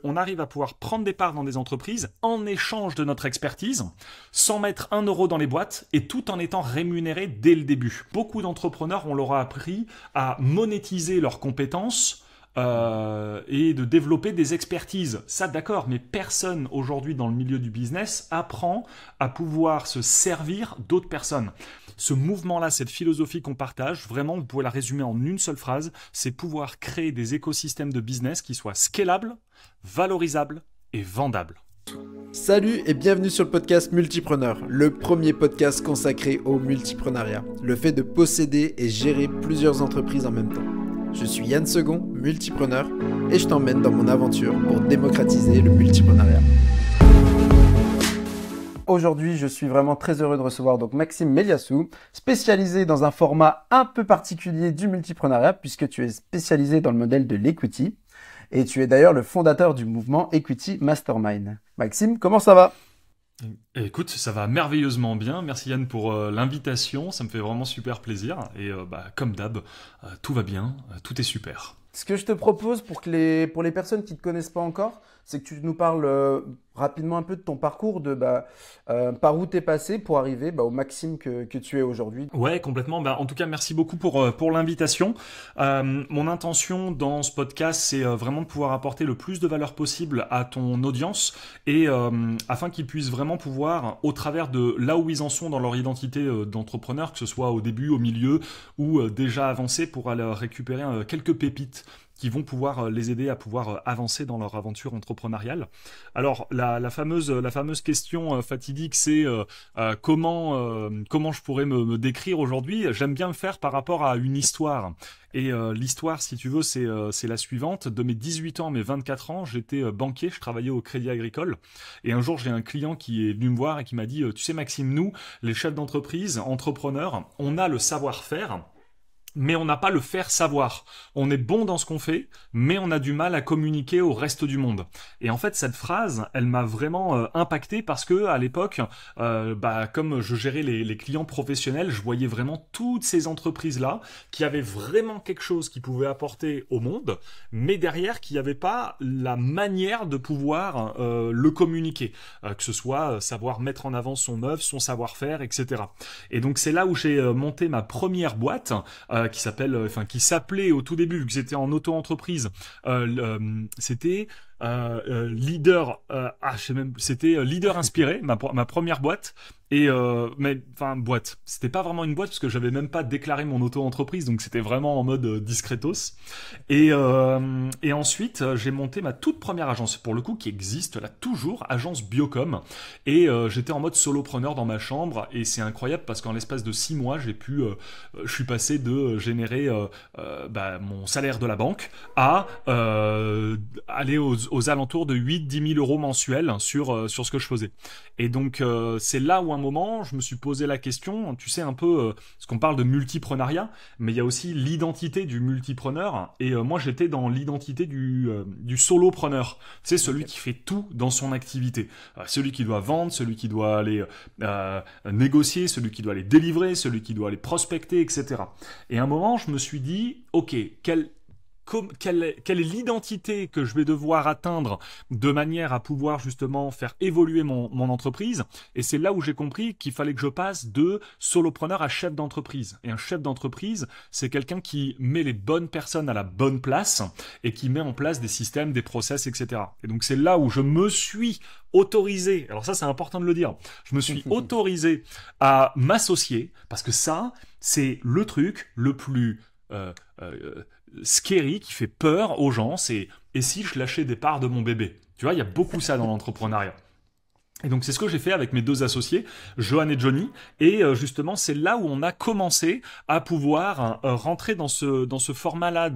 on arrive à pouvoir prendre des parts dans des entreprises en échange de notre expertise, sans mettre 1 € dans les boîtes et tout en étant rémunéré dès le début. Beaucoup d'entrepreneurs, on leur a appris à monétiser leurs compétences et de développer des expertises. Ça, d'accord, mais personne aujourd'hui dans le milieu du business apprend à pouvoir se servir d'autres personnes. Ce mouvement-là, cette philosophie qu'on partage, vraiment, vous pouvez la résumer en une seule phrase, c'est pouvoir créer des écosystèmes de business qui soient scalables, valorisables et vendables. Salut et bienvenue sur le podcast Multipreneur, le premier podcast consacré au multipreneuriat, le fait de posséder et gérer plusieurs entreprises en même temps. Je suis Yann Segon, multipreneur, et je t'emmène dans mon aventure pour démocratiser le multipreneuriat. Aujourd'hui, je suis vraiment très heureux de recevoir donc Maxime Meliassou, spécialisé dans un format un peu particulier du multipreneuriat, puisque tu es spécialisé dans le modèle de l'equity, et tu es d'ailleurs le fondateur du mouvement Equity Mastermind. Maxime, comment ça va ? Écoute, ça va merveilleusement bien. Merci Yann pour l'invitation, ça me fait vraiment super plaisir. Et comme d'hab, tout va bien, tout est super. Ce que je te propose pour les personnes qui ne te connaissent pas encore, c'est que tu nous parles rapidement un peu de ton parcours, de par où tu es passé pour arriver au Maxime que tu es aujourd'hui. Ouais, complètement. En tout cas, merci beaucoup pour l'invitation. Mon intention dans ce podcast, c'est vraiment de pouvoir apporter le plus de valeur possible à ton audience et afin qu'ils puissent vraiment pouvoir, au travers de là où ils en sont dans leur identité d'entrepreneur, que ce soit au début, au milieu ou déjà avancé, pour aller récupérer quelques pépites qui vont pouvoir les aider à pouvoir avancer dans leur aventure entrepreneuriale. Alors, la fameuse question fatidique, c'est comment je pourrais me décrire aujourd'hui. J'aime bien le faire par rapport à une histoire. Et l'histoire, si tu veux, c'est la suivante. De mes 18 ans à mes 24 ans, j'étais banquier, je travaillais au Crédit Agricole. Et un jour, j'ai un client qui est venu me voir et qui m'a dit « Tu sais Maxime, nous, les chefs d'entreprise, entrepreneurs, on a le savoir-faire, mais on n'a pas le faire savoir. On est bon dans ce qu'on fait, mais on a du mal à communiquer au reste du monde. » Et en fait, cette phrase, elle m'a vraiment impacté parce que à l'époque, comme je gérais les clients professionnels, je voyais vraiment toutes ces entreprises-là qui avaient vraiment quelque chose qu'ils pouvaient apporter au monde, mais derrière, qui n'avaient pas la manière de pouvoir le communiquer, que ce soit savoir mettre en avant son œuvre, son savoir-faire, etc. Et donc, c'est là où j'ai monté ma première boîte, qui s'appelait au tout début, vu que j'étais en auto-entreprise, c'était c'était Leader Inspiré, ma première boîte. Et boîte, c'était pas vraiment une boîte parce que j'avais même pas déclaré mon auto-entreprise, donc c'était vraiment en mode discretos. Et ensuite, j'ai monté ma toute première agence, pour le coup, qui existe là toujours, agence Biocom. Et j'étais en mode solopreneur dans ma chambre, et c'est incroyable parce qu'en l'espace de 6 mois, je suis passé de générer mon salaire de la banque à aller aux alentours de 8-10 000 euros mensuels sur ce que je faisais. Et donc c'est là où à un moment je me suis posé la question, tu sais un peu, parce qu'on parle de multipreneuriat, mais il y a aussi l'identité du multipreneur, et moi j'étais dans l'identité du solopreneur, c'est celui qui fait tout dans son activité, celui qui doit vendre, celui qui doit aller négocier, celui qui doit aller délivrer, celui qui doit aller prospecter, etc. Et à un moment je me suis dit, ok, quelle est l'identité que je vais devoir atteindre de manière à pouvoir justement faire évoluer mon entreprise. Et c'est là où j'ai compris qu'il fallait que je passe de solopreneur à chef d'entreprise. Et un chef d'entreprise, c'est quelqu'un qui met les bonnes personnes à la bonne place et qui met en place des systèmes, des process, etc. Et donc c'est là où je me suis autorisé, alors ça c'est important de le dire, je me suis autorisé à m'associer, parce que ça, c'est le truc le plus scary, qui fait peur aux gens, c'est « et si je lâchais des parts de mon bébé ?» Tu vois, il y a beaucoup ça dans l'entrepreneuriat. Et donc c'est ce que j'ai fait avec mes deux associés, Johan et Johnny, et justement c'est là où on a commencé à pouvoir rentrer dans ce format-là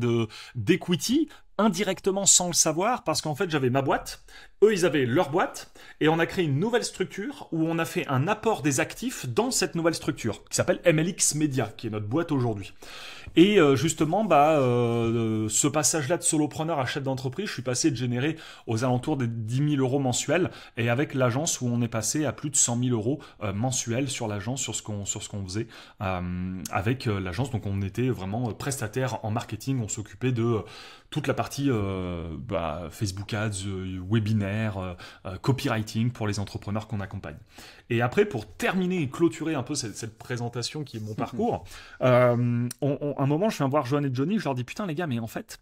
d'equity, indirectement sans le savoir, parce qu'en fait j'avais ma boîte, eux ils avaient leur boîte, et on a créé une nouvelle structure où on a fait un apport des actifs dans cette nouvelle structure, qui s'appelle MLX Media, qui est notre boîte aujourd'hui. Et justement, ce passage-là de solopreneur à chef d'entreprise, je suis passé de générer aux alentours des 10 000 euros mensuels, et avec l'agence où on est passé à plus de 100 000 euros mensuels sur l'agence, sur ce qu'on faisait avec l'agence. Donc on était vraiment prestataire en marketing, on s'occupait de toute la partie Facebook Ads, webinaire, copywriting pour les entrepreneurs qu'on accompagne. Et après, pour terminer et clôturer un peu cette présentation qui est mon parcours, un moment, je viens voir Johan et Johnny, je leur dis, putain les gars, mais en fait,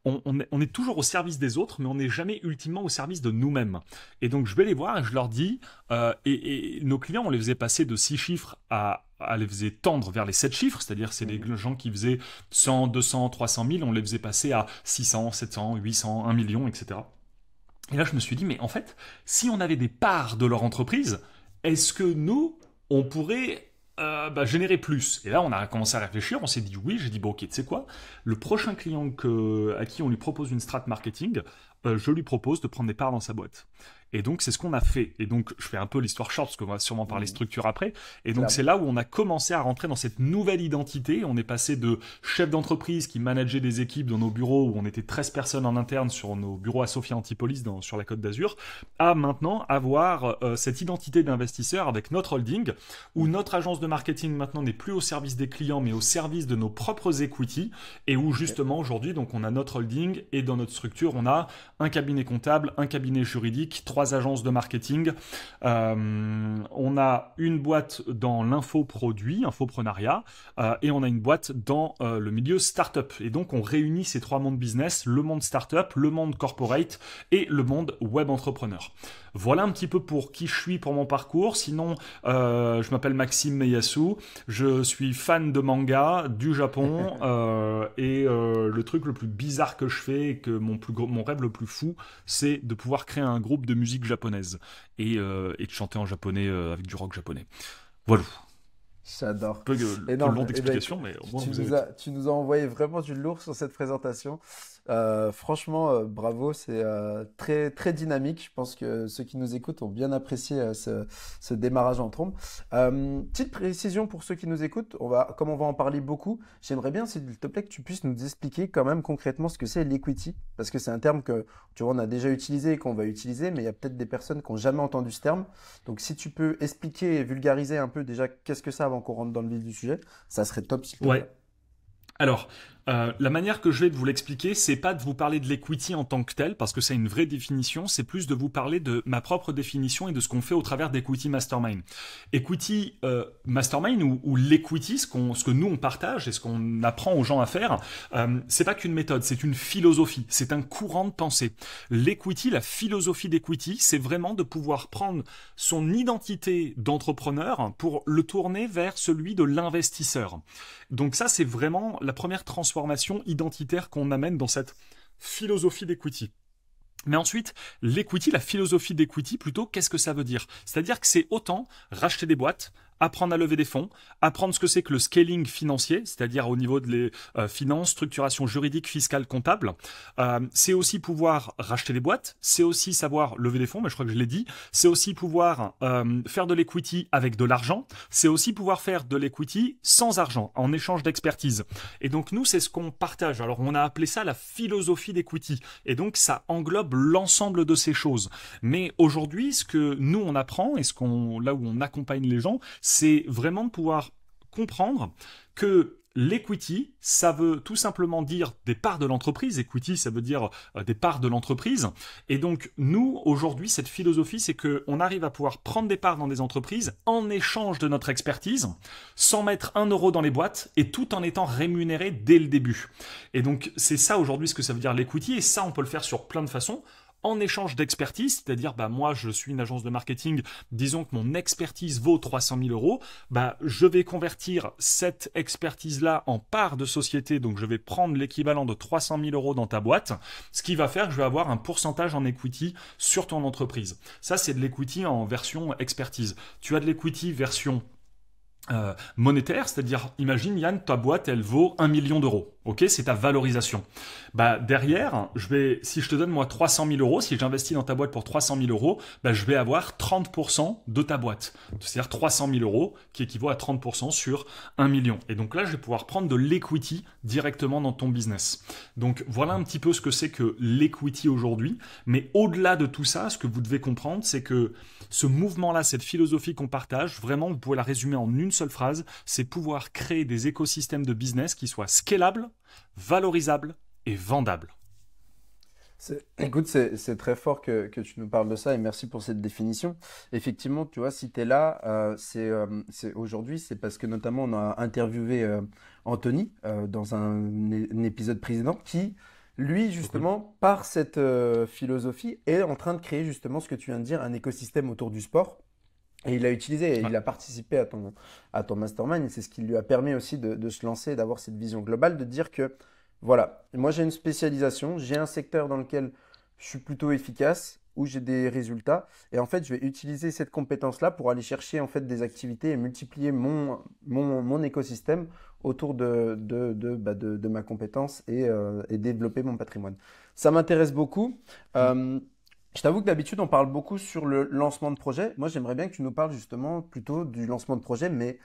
on est toujours au service des autres, mais on n'est jamais ultimement au service de nous-mêmes. Et donc, je vais les voir et je leur dis, et nos clients, on les faisait passer de 6 chiffres à les faisait tendre vers les 7 chiffres, c'est-à-dire c'est les gens qui faisaient 100, 200, 300 000, on les faisait passer à 600, 700, 800, 1 million, etc. Et là, je me suis dit, mais en fait, si on avait des parts de leur entreprise, est-ce que nous, on pourrait générer plus? Et là, on a commencé à réfléchir, on s'est dit oui, j'ai dit, bon ok, tu sais quoi, le prochain client à qui on lui propose une strat marketing, je lui propose de prendre des parts dans sa boîte. Et donc, c'est ce qu'on a fait. Et donc, je fais un peu l'histoire short, parce qu'on va sûrement parler structure après. Et donc, c'est là où on a commencé à rentrer dans cette nouvelle identité. On est passé de chef d'entreprise qui manageait des équipes dans nos bureaux, où on était 13 personnes en interne sur nos bureaux à Sophia Antipolis, sur la Côte d'Azur, à maintenant avoir cette identité d'investisseur avec notre holding, où notre agence de marketing maintenant n'est plus au service des clients, mais au service de nos propres equity, et où justement, aujourd'hui, donc on a notre holding, et dans notre structure, on a un cabinet comptable, un cabinet juridique, 3 agences de marketing. On a une boîte dans l'infoproduit, infoprenariat, et on a une boîte dans le milieu startup. Et donc, on réunit ces 3 mondes business, le monde startup, le monde corporate et le monde web entrepreneur. Voilà un petit peu pour qui je suis, pour mon parcours. Sinon, je m'appelle Maxime Meyasu, je suis fan de manga, du Japon, et le truc le plus bizarre que je fais, et que mon rêve le plus fou, c'est de pouvoir créer un groupe de musique japonaise et de chanter en japonais avec du rock japonais. Voilà. J'adore. Un peu long d'explication, mais au moins tu nous as envoyé vraiment du lourd sur cette présentation. Franchement, bravo, c'est très très dynamique. Je pense que ceux qui nous écoutent ont bien apprécié ce démarrage en trombe. Petite précision pour ceux qui nous écoutent, comme on va en parler beaucoup, j'aimerais bien, s'il te plaît, que tu puisses nous expliquer quand même concrètement ce que c'est l'equity, parce que c'est un terme que tu vois, on a déjà utilisé et qu'on va utiliser, mais il y a peut-être des personnes qui n'ont jamais entendu ce terme. Donc, si tu peux expliquer et vulgariser un peu déjà qu'est-ce que c'est avant qu'on rentre dans le vif du sujet, ça serait top. S'il te plaît. Ouais. Alors, la manière que je vais de vous l'expliquer, c'est pas de vous parler de l'equity en tant que tel, parce que c'est une vraie définition, c'est plus de vous parler de ma propre définition et de ce qu'on fait au travers d'Equity Mastermind. Equity Mastermind ou l'equity, ce que nous on partage et ce qu'on apprend aux gens à faire, c'est pas qu'une méthode, c'est une philosophie, c'est un courant de pensée. L'equity, la philosophie d'equity, c'est vraiment de pouvoir prendre son identité d'entrepreneur pour le tourner vers celui de l'investisseur. Donc ça, c'est vraiment la première transformation identitaire qu'on amène dans cette philosophie d'equity. Mais ensuite, l'equity, la philosophie d'equity, plutôt, qu'est-ce que ça veut dire? C'est-à-dire que c'est autant racheter des boîtes, apprendre à lever des fonds, apprendre ce que c'est que le scaling financier, c'est-à-dire au niveau de les finances, structuration juridique, fiscale, comptable. C'est aussi pouvoir racheter des boîtes, c'est aussi savoir lever des fonds, mais je crois que je l'ai dit. C'est aussi pouvoir faire de l'equity avec de l'argent. C'est aussi pouvoir faire de l'equity sans argent, en échange d'expertise. Et donc nous, c'est ce qu'on partage. Alors on a appelé ça la philosophie d'equity. Et donc ça englobe l'ensemble de ces choses. Mais aujourd'hui, ce que nous on apprend et là où on accompagne les gens, c'est vraiment de pouvoir comprendre que l'equity, ça veut tout simplement dire des parts de l'entreprise. Equity, ça veut dire des parts de l'entreprise. Et donc, nous, aujourd'hui, cette philosophie, c'est qu'on arrive à pouvoir prendre des parts dans des entreprises en échange de notre expertise, sans mettre 1 euro dans les boîtes et tout en étant rémunéré dès le début. Et donc, c'est ça aujourd'hui ce que ça veut dire l'equity. Et ça, on peut le faire sur plein de façons. En échange d'expertise, c'est-à-dire moi je suis une agence de marketing, disons que mon expertise vaut 300 000 euros, je vais convertir cette expertise-là en part de société, donc je vais prendre l'équivalent de 300 000 euros dans ta boîte, ce qui va faire que je vais avoir un pourcentage en equity sur ton entreprise. Ça c'est de l'equity en version expertise. Tu as de l'equity version monétaire, c'est-à-dire, imagine Yann, ta boîte elle vaut 1 million d'euros, ok, c'est ta valorisation. Derrière, si je te donne moi 300 000 euros, si j'investis dans ta boîte pour 300 000 euros, je vais avoir 30% de ta boîte, c'est-à-dire 300 000 euros qui équivaut à 30% sur 1 million. Et donc là, je vais pouvoir prendre de l'equity directement dans ton business. Donc voilà un petit peu ce que c'est que l'equity aujourd'hui, mais au-delà de tout ça, ce que vous devez comprendre, c'est que ce mouvement-là, cette philosophie qu'on partage, vraiment, vous pouvez la résumer en une seule phrase, c'est pouvoir créer des écosystèmes de business qui soient scalables, valorisables et vendables. Écoute, c'est très fort que tu nous parles de ça et merci pour cette définition. Effectivement, tu vois, si tu es là, aujourd'hui, c'est parce que notamment on a interviewé Anthony dans un épisode précédent qui, lui, Trop cool. justement, par cette philosophie, est en train de créer justement ce que tu viens de dire, un écosystème autour du sport. Et il a utilisé, et Ouais. il a participé à ton mastermind, et c'est ce qui lui a permis aussi de se lancer, et d'avoir cette vision globale, de dire que, voilà, moi j'ai une spécialisation, j'ai un secteur dans lequel je suis plutôt efficace, où j'ai des résultats, et en fait je vais utiliser cette compétence-là pour aller chercher en fait des activités et multiplier mon écosystème autour de ma compétence et développer mon patrimoine. Ça m'intéresse beaucoup. Mm. Euh, je t'avoue que d'habitude, on parle beaucoup sur le lancement de projet. Moi, j'aimerais bien que tu nous parles justement plutôt du lancement de projet, mais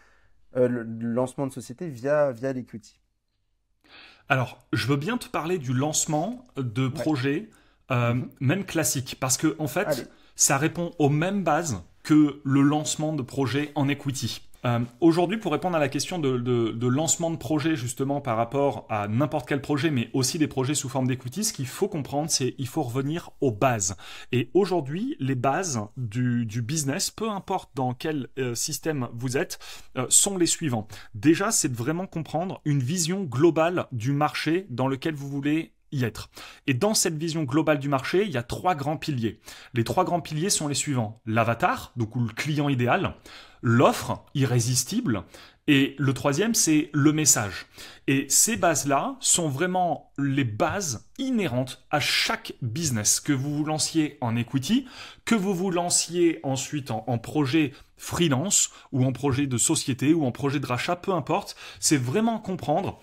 le lancement de société via l'equity. Alors, je veux bien te parler du lancement de Ouais. projet, Mhm. même classique, parce que en fait, Allez. ça répond aux mêmes bases que le lancement de projet en equity. Aujourd'hui, pour répondre à la question de lancement de projet, justement par rapport à n'importe quel projet, mais aussi des projets sous forme d'equity, ce qu'il faut comprendre, c'est qu'il faut revenir aux bases. Et aujourd'hui, les bases du business, peu importe dans quel système vous êtes, sont les suivants. Déjà, c'est de vraiment comprendre une vision globale du marché dans lequel vous voulez y être. Et dans cette vision globale du marché, il y a trois grands piliers. Les trois grands piliers sont les suivants. L'avatar, donc le client idéal, l'offre irrésistible, et le troisième, c'est le message. Et ces bases-là sont vraiment les bases inhérentes à chaque business. Que vous vous lanciez en equity, que vous vous lanciez ensuite en projet freelance, ou en projet de société, ou en projet de rachat, peu importe, c'est vraiment comprendre,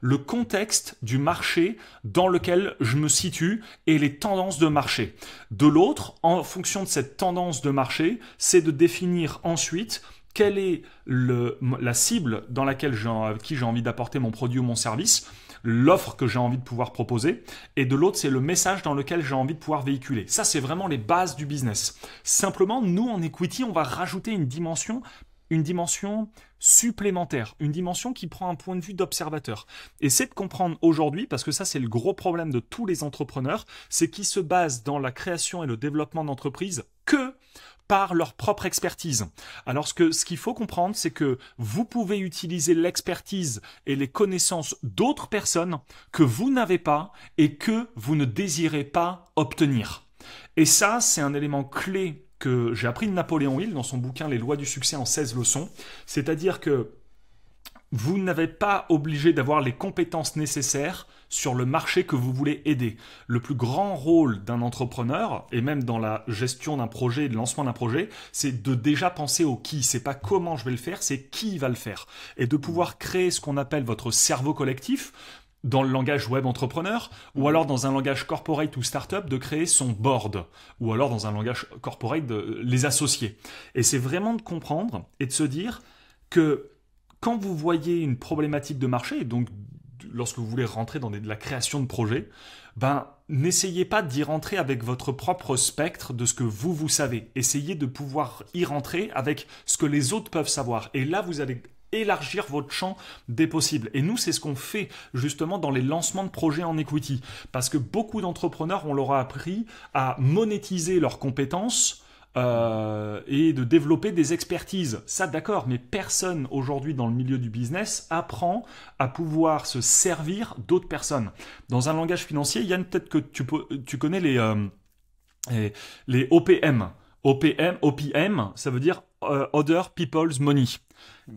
le contexte du marché dans lequel je me situe et les tendances de marché. De l'autre, en fonction de cette tendance de marché, c'est de définir ensuite quelle est la cible dans laquelle avec qui j'ai envie d'apporter mon produit ou mon service, l'offre que j'ai envie de pouvoir proposer, et de l'autre, c'est le message dans lequel j'ai envie de pouvoir véhiculer. Ça, c'est vraiment les bases du business. Simplement, nous, en equity, on va rajouter une dimension supplémentaire, une dimension qui prend un point de vue d'observateur. Et c'est de comprendre aujourd'hui, parce que ça c'est le gros problème de tous les entrepreneurs, c'est qu'ils se basent dans la création et le développement d'entreprises que par leur propre expertise. Alors ce qu'il faut comprendre, c'est que vous pouvez utiliser l'expertise et les connaissances d'autres personnes que vous n'avez pas et que vous ne désirez pas obtenir. Et ça, c'est un élément clé que j'ai appris de Napoléon Hill dans son bouquin Les lois du succès en 16 leçons. C'est-à-dire que vous n'avez pas obligé d'avoir les compétences nécessaires sur le marché que vous voulez aider. Le plus grand rôle d'un entrepreneur, et même dans la gestion d'un projet et le lancement d'un projet, c'est de déjà penser au qui. C'est pas comment je vais le faire, c'est qui va le faire. Et de pouvoir créer ce qu'on appelle votre cerveau collectif, dans le langage web entrepreneur, ou Mhm. alors dans un langage corporate ou startup, de créer son board, ou alors dans un langage corporate, de les associer. Et c'est vraiment de comprendre et de se dire que quand vous voyez une problématique de marché, et donc lorsque vous voulez rentrer dans de la création de projet, ben n'essayez pas d'y rentrer avec votre propre spectre de ce que vous savez. Essayez de pouvoir y rentrer avec ce que les autres peuvent savoir. Et là, vous allez élargir votre champ des possibles. Et nous, c'est ce qu'on fait justement dans les lancements de projets en equity. Parce que beaucoup d'entrepreneurs, on leur a appris à monétiser leurs compétences et de développer des expertises. Ça, d'accord, mais personne aujourd'hui dans le milieu du business apprend à pouvoir se servir d'autres personnes. Dans un langage financier, Yann, peut-être que tu connais les OPM. OPM, ça veut dire Other People's Money.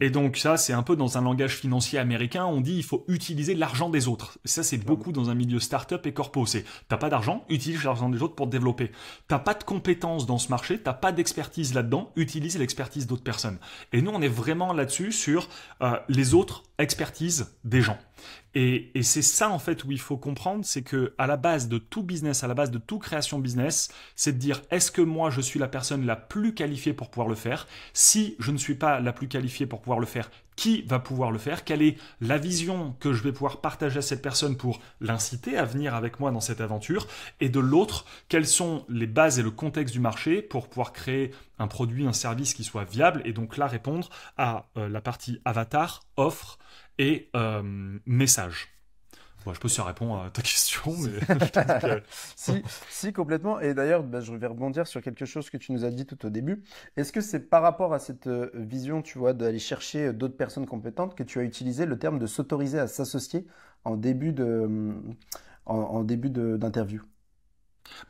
Et Mhm. donc ça, c'est un peu dans un langage financier américain, on dit il faut utiliser l'argent des autres. Ça, c'est Clairement. beaucoup dans un milieu start-up et corpo. C'est t'as pas d'argent, utilise l'argent des autres pour te développer. T'as pas de compétences dans ce marché, t'as pas d'expertise là-dedans, utilise l'expertise d'autres personnes. Et nous, on est vraiment là-dessus sur les autres expertises des gens. Et c'est ça en fait où il faut comprendre, c'est que à la base de tout business, à la base de toute création business, c'est de dire est-ce que moi je suis la personne la plus qualifiée pour pouvoir le faire? Si je ne suis pas la plus qualifiée pour pouvoir le faire, qui va pouvoir le faire? Quelle est la vision que je vais pouvoir partager à cette personne pour l'inciter à venir avec moi dans cette aventure? Et de l'autre, quelles sont les bases et le contexte du marché pour pouvoir créer un produit, un service qui soit viable et donc là répondre à la partie avatar, offre et message. Bon, je sais pas si ça répond à ta question, mais je pense que... Si, complètement. Et d'ailleurs, je vais rebondir sur quelque chose que tu nous as dit tout au début. Est-ce que c'est par rapport à cette vision, tu vois, d'aller chercher d'autres personnes compétentes que tu as utilisé le terme de s'autoriser à s'associer en début d'interview?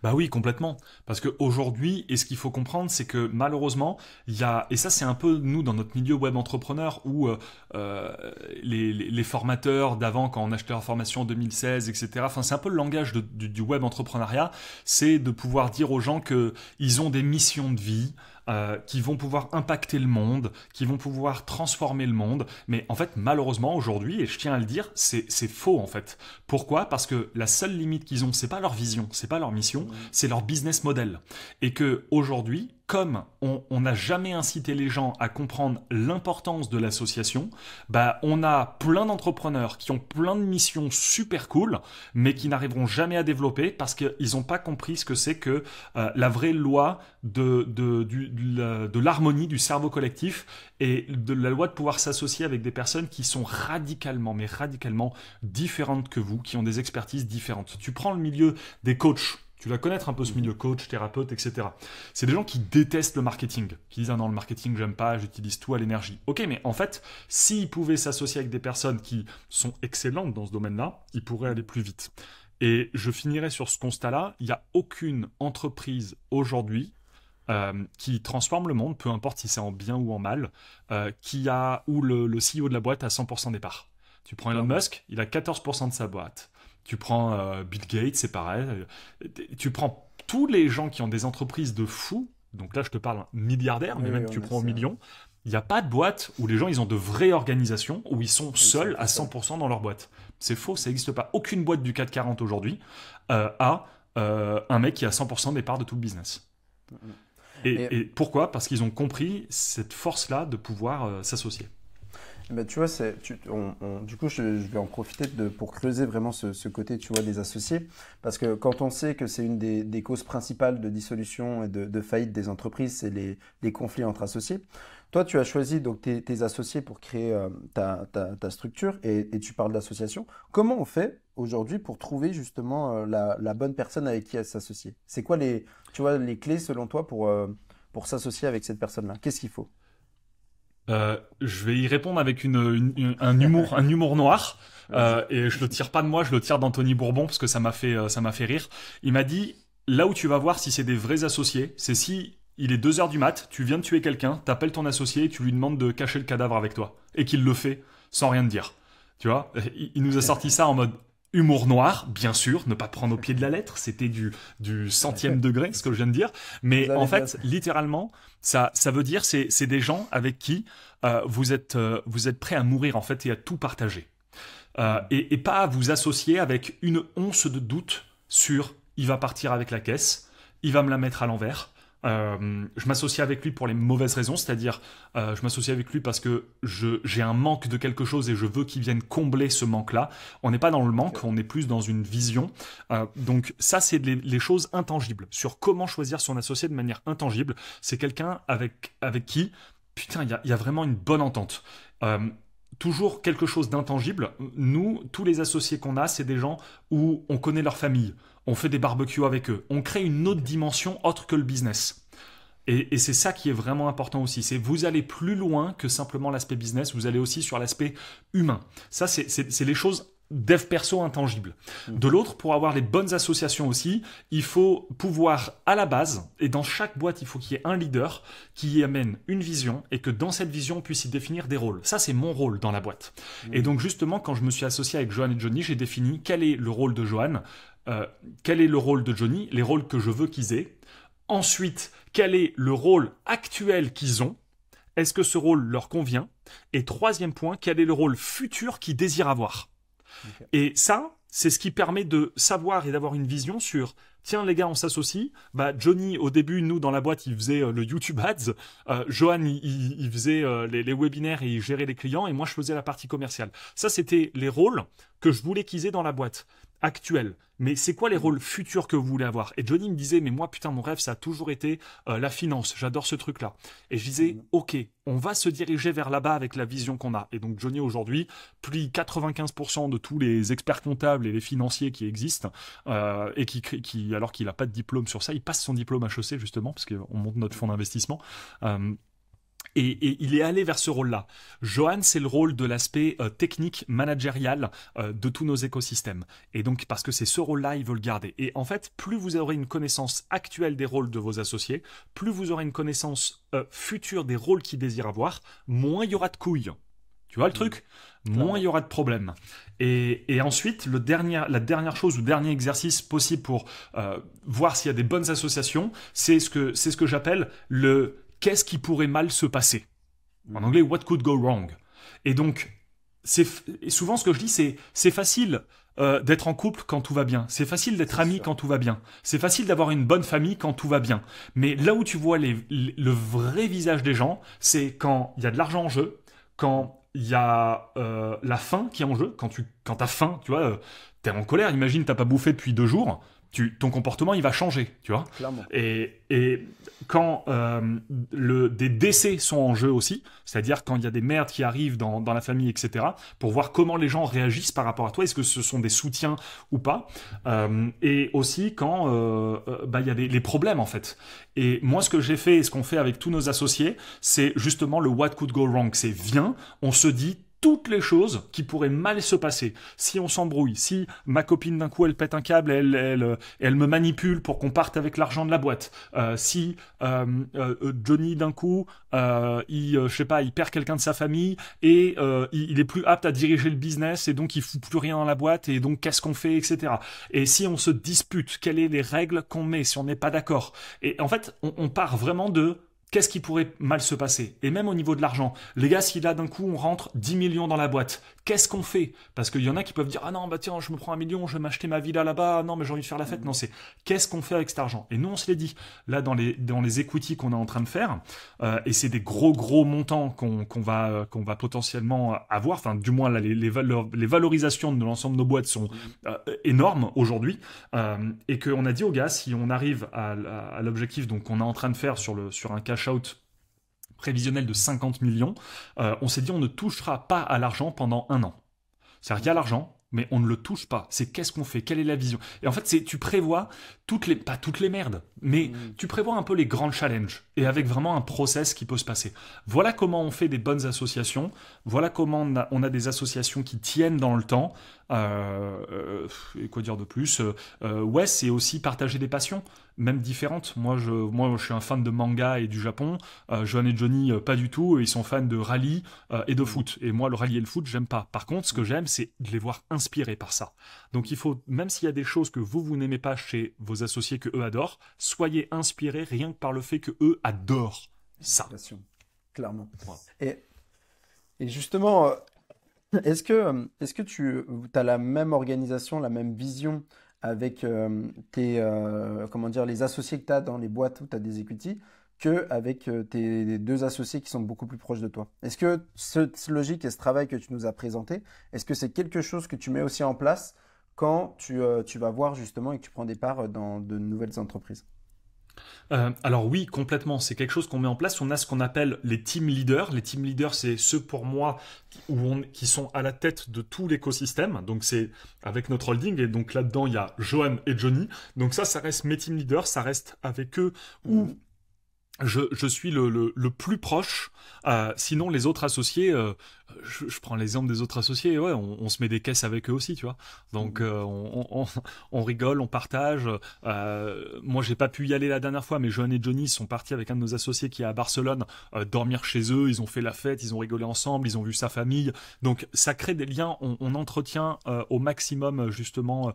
Bah oui, complètement. Parce qu'aujourd'hui, et ce qu'il faut comprendre, c'est que malheureusement, il y a, et ça c'est un peu nous dans notre milieu web entrepreneur, où les formateurs d'avant, quand on achetait leur formation en 2016, etc., enfin c'est un peu le langage du web entrepreneuriat, c'est de pouvoir dire aux gens qu'ils ont des missions de vie, qui vont pouvoir impacter le monde, qui vont pouvoir transformer le monde. Mais en fait, malheureusement, aujourd'hui, et je tiens à le dire, c'est faux en fait. Pourquoi ? Parce que la seule limite qu'ils ont, c'est pas leur vision, c'est pas leur mission, c'est leur business model. Et que aujourd'hui, comme on n'a jamais incité les gens à comprendre l'importance de l'association, bah on a plein d'entrepreneurs qui ont plein de missions super cool, mais qui n'arriveront jamais à développer parce qu'ils n'ont pas compris ce que c'est que la vraie loi de l'harmonie du cerveau collectif et de la loi de pouvoir s'associer avec des personnes qui sont radicalement, mais radicalement différentes que vous, qui ont des expertises différentes. Tu prends le milieu des coachs. Tu vas connaître un peu ce milieu coach, thérapeute, etc. C'est des gens qui détestent le marketing, qui disent « Ah non, le marketing, j'aime pas, j'utilise tout à l'énergie. » Ok, mais en fait, s'ils pouvaient s'associer avec des personnes qui sont excellentes dans ce domaine-là, ils pourraient aller plus vite. Et je finirai sur ce constat-là, il n'y a aucune entreprise aujourd'hui qui transforme le monde, peu importe si c'est en bien ou en mal, où le CEO de la boîte a 100% des parts. Tu prends Elon Musk, il a 14% de sa boîte. Tu prends Bill Gates, c'est pareil. Tu prends tous les gens qui ont des entreprises de fous. Donc là, je te parle milliardaires, mais même tu prends au million. Il n'y a pas de boîte où les gens ils ont de vraies organisations, où ils sont seuls à 100% dans leur boîte. C'est faux, ça n'existe pas. Aucune boîte du CAC 40 aujourd'hui a un mec qui a 100% des parts de tout le business. Et pourquoi ? Parce qu'ils ont compris cette force-là de pouvoir s'associer. Ben, tu vois, du coup, je vais en profiter pour creuser vraiment ce côté, tu vois, des associés. Parce que quand on sait que c'est une des causes principales de dissolution et de faillite des entreprises, c'est les conflits entre associés. Toi, tu as choisi donc tes associés pour créer ta structure et tu parles d'association. Comment on fait aujourd'hui pour trouver justement la bonne personne avec qui s'associer? C'est quoi les clés selon toi pour s'associer avec cette personne-là? Qu'est-ce qu'il faut? Je vais y répondre avec un humour noir. Et je le tire pas de moi, je le tire d'Anthony Bourbon parce que ça m'a fait rire. Il m'a dit, là où tu vas voir si c'est des vrais associés, c'est si il est 2h du mat, tu viens de tuer quelqu'un, t'appelles ton associé et tu lui demandes de cacher le cadavre avec toi. Et qu'il le fait sans rien te dire. Tu vois, il nous a sorti ça en mode humour noir, bien sûr, ne pas prendre au pied de la lettre, c'était du centième degré, ce que je viens de dire. Mais en fait, littéralement, ça veut dire c'est des gens avec qui vous êtes prêt à mourir en fait et à tout partager. Et pas à vous associer avec une once de doute sur il va partir avec la caisse, il va me la mettre à l'envers. Je m'associe avec lui pour les mauvaises raisons, c'est-à-dire je m'associe avec lui parce que j'ai un manque de quelque chose et je veux qu'il vienne combler ce manque-là. On n'est pas dans le manque, on est plus dans une vision. Donc ça, c'est les choses intangibles. Sur comment choisir son associé de manière intangible, c'est quelqu'un avec qui, putain, il y a vraiment une bonne entente. Toujours quelque chose d'intangible. Nous, tous les associés qu'on a, c'est des gens où on connaît leur famille, on fait des barbecues avec eux, on crée une autre dimension autre que le business. Et c'est ça qui est vraiment important aussi, c'est vous allez plus loin que simplement l'aspect business, vous allez aussi sur l'aspect humain. Ça, c'est les choses dev perso intangibles. De l'autre, pour avoir les bonnes associations aussi, il faut pouvoir à la base, et dans chaque boîte, il faut qu'il y ait un leader qui y amène une vision et que dans cette vision, on puisse y définir des rôles. Ça, c'est mon rôle dans la boîte. Et donc justement, quand je me suis associé avec Johan et Johnny, j'ai défini quel est le rôle de Johan, quel est le rôle de Johnny, les rôles que je veux qu'ils aient. Ensuite, quel est le rôle actuel qu'ils ont? Est-ce que ce rôle leur convient? Et troisième point, quel est le rôle futur qu'ils désirent avoir? Okay. Et ça, c'est ce qui permet de savoir et d'avoir une vision sur tiens les gars, on s'associe. Bah Johnny, au début, nous dans la boîte, il faisait le YouTube Ads. Johan, il faisait les webinaires et il gérait les clients. Et moi, je faisais la partie commerciale. Ça, c'était les rôles que je voulais qu'ils aient dans la boîte. actuels, mais c'est quoi les rôles futurs que vous voulez avoir? Et Johnny me disait, mais moi, putain, mon rêve, ça a toujours été la finance, j'adore ce truc-là. Et je disais, ok, on va se diriger vers là-bas avec la vision qu'on a. Et donc Johnny, aujourd'hui, plie 95% de tous les experts comptables et les financiers qui existent, et alors qu'il n'a pas de diplôme sur ça, il passe son diplôme HEC, justement, parce qu'on monte notre fonds d'investissement. Et il est allé vers ce rôle-là. Johan, c'est le rôle de l'aspect technique, managérial de tous nos écosystèmes. Et donc, parce que c'est ce rôle-là, il veut le garder. Et en fait, plus vous aurez une connaissance actuelle des rôles de vos associés, plus vous aurez une connaissance future des rôles qu'ils désirent avoir, moins il y aura de couilles. Tu vois le truc? Moins il y aura de problèmes. Et ensuite, la dernière chose ou dernier exercice possible pour voir s'il y a des bonnes associations, c'est ce que j'appelle le qu'est-ce qui pourrait mal se passer. En anglais, what could go wrong. Et donc, souvent ce que je dis, c'est facile d'être en couple quand tout va bien. C'est facile d'être ami quand tout va bien. C'est facile d'avoir une bonne famille quand tout va bien. Mais là où tu vois le vrai visage des gens, c'est quand il y a de l'argent en jeu, quand il y a la faim qui est en jeu, quand t'as faim, tu vois, t'es en colère, imagine t'as pas bouffé depuis 2 jours, ton comportement il va changer, tu vois. Clairement. Et quand des décès sont en jeu aussi, c'est-à-dire quand il y a des merdes qui arrivent dans la famille, etc., pour voir comment les gens réagissent par rapport à toi, est-ce que ce sont des soutiens ou pas, et aussi quand il y a les problèmes en fait. Et moi ce que j'ai fait et ce qu'on fait avec tous nos associés, c'est justement le what could go wrong, c'est viens, on se dit toutes les choses qui pourraient mal se passer. Si on s'embrouille, si ma copine d'un coup elle pète un câble, elle me manipule pour qu'on parte avec l'argent de la boîte. Si Johnny d'un coup, il perd quelqu'un de sa famille et il est plus apte à diriger le business et donc il fout plus rien dans la boîte et donc qu'est-ce qu'on fait, etc. Et si on se dispute, quelles sont les règles qu'on met si on n'est pas d'accord? Et en fait, on part vraiment de qu'est-ce qui pourrait mal se passer? Et même au niveau de l'argent, les gars, si là d'un coup on rentre 10 millions dans la boîte, qu'est-ce qu'on fait? Parce qu'il y en a qui peuvent dire, ah non, bah tiens, je me prends 1 million, je vais m'acheter ma villa là-bas, non, mais j'ai envie de faire la fête. Non, c'est qu'est-ce qu'on fait avec cet argent? Et nous, on se l'est dit, là, dans les equity qu'on est en train de faire, et c'est des gros montants qu'on va potentiellement avoir, enfin, du moins, là, les valorisations de l'ensemble de nos boîtes sont énormes aujourd'hui, et qu'on a dit aux gars, si on arrive à l'objectif donc qu'on est en train de faire sur un cash out prévisionnel de 50 millions, on s'est dit on ne touchera pas à l'argent pendant 1 an. C'est-à-dire qu'il y a l'argent, mais on ne le touche pas. C'est qu'est-ce qu'on fait? Quelle est la vision? Et en fait, tu prévois pas toutes les merdes, mais tu prévois un peu les grands challenges et avec vraiment un process qui peut se passer. Voilà comment on fait des bonnes associations. Voilà comment on a des associations qui tiennent dans le temps. Et quoi dire de plus? Ouais, c'est aussi partager des passions, même différentes. Moi, je suis un fan de manga et du Japon. Johan et Johnny, pas du tout. Ils sont fans de rallye et de foot. Et moi, le rallye et le foot, j'aime pas. Par contre, ce que j'aime, c'est de les voir inspirés par ça. Donc, il faut, même s'il y a des choses que vous n'aimez pas chez vos associés que eux adorent, soyez inspirés rien que par le fait que eux adorent ça. Clairement. Ouais. Et justement, est-ce que tu as la même organisation, la même vision avec les associés que tu as dans les boîtes où tu as des equity qu'avec tes 2 associés qui sont beaucoup plus proches de toi? Est-ce que cette logique et ce travail que tu nous as présenté, est-ce que c'est quelque chose que tu mets aussi en place quand tu vas voir justement et que tu prends des parts dans de nouvelles entreprises? Alors oui, complètement. C'est quelque chose qu'on met en place. On a ce qu'on appelle les team leaders. Les team leaders, c'est ceux pour moi qui sont à la tête de tout l'écosystème. Donc c'est avec notre holding. Et donc là-dedans, il y a Johan et Johnny. Donc ça reste mes team leaders. Ça reste avec eux où je suis le plus proche. Sinon, les autres associés, je prends l'exemple des autres associés, ouais, on se met des caisses avec eux aussi, tu vois. Donc, on rigole, on partage. Moi, j'ai pas pu y aller la dernière fois, mais Johan et Johnny sont partis avec un de nos associés qui est à Barcelone, dormir chez eux. Ils ont fait la fête, ils ont rigolé ensemble, ils ont vu sa famille. Donc, ça crée des liens. On entretient au maximum, justement,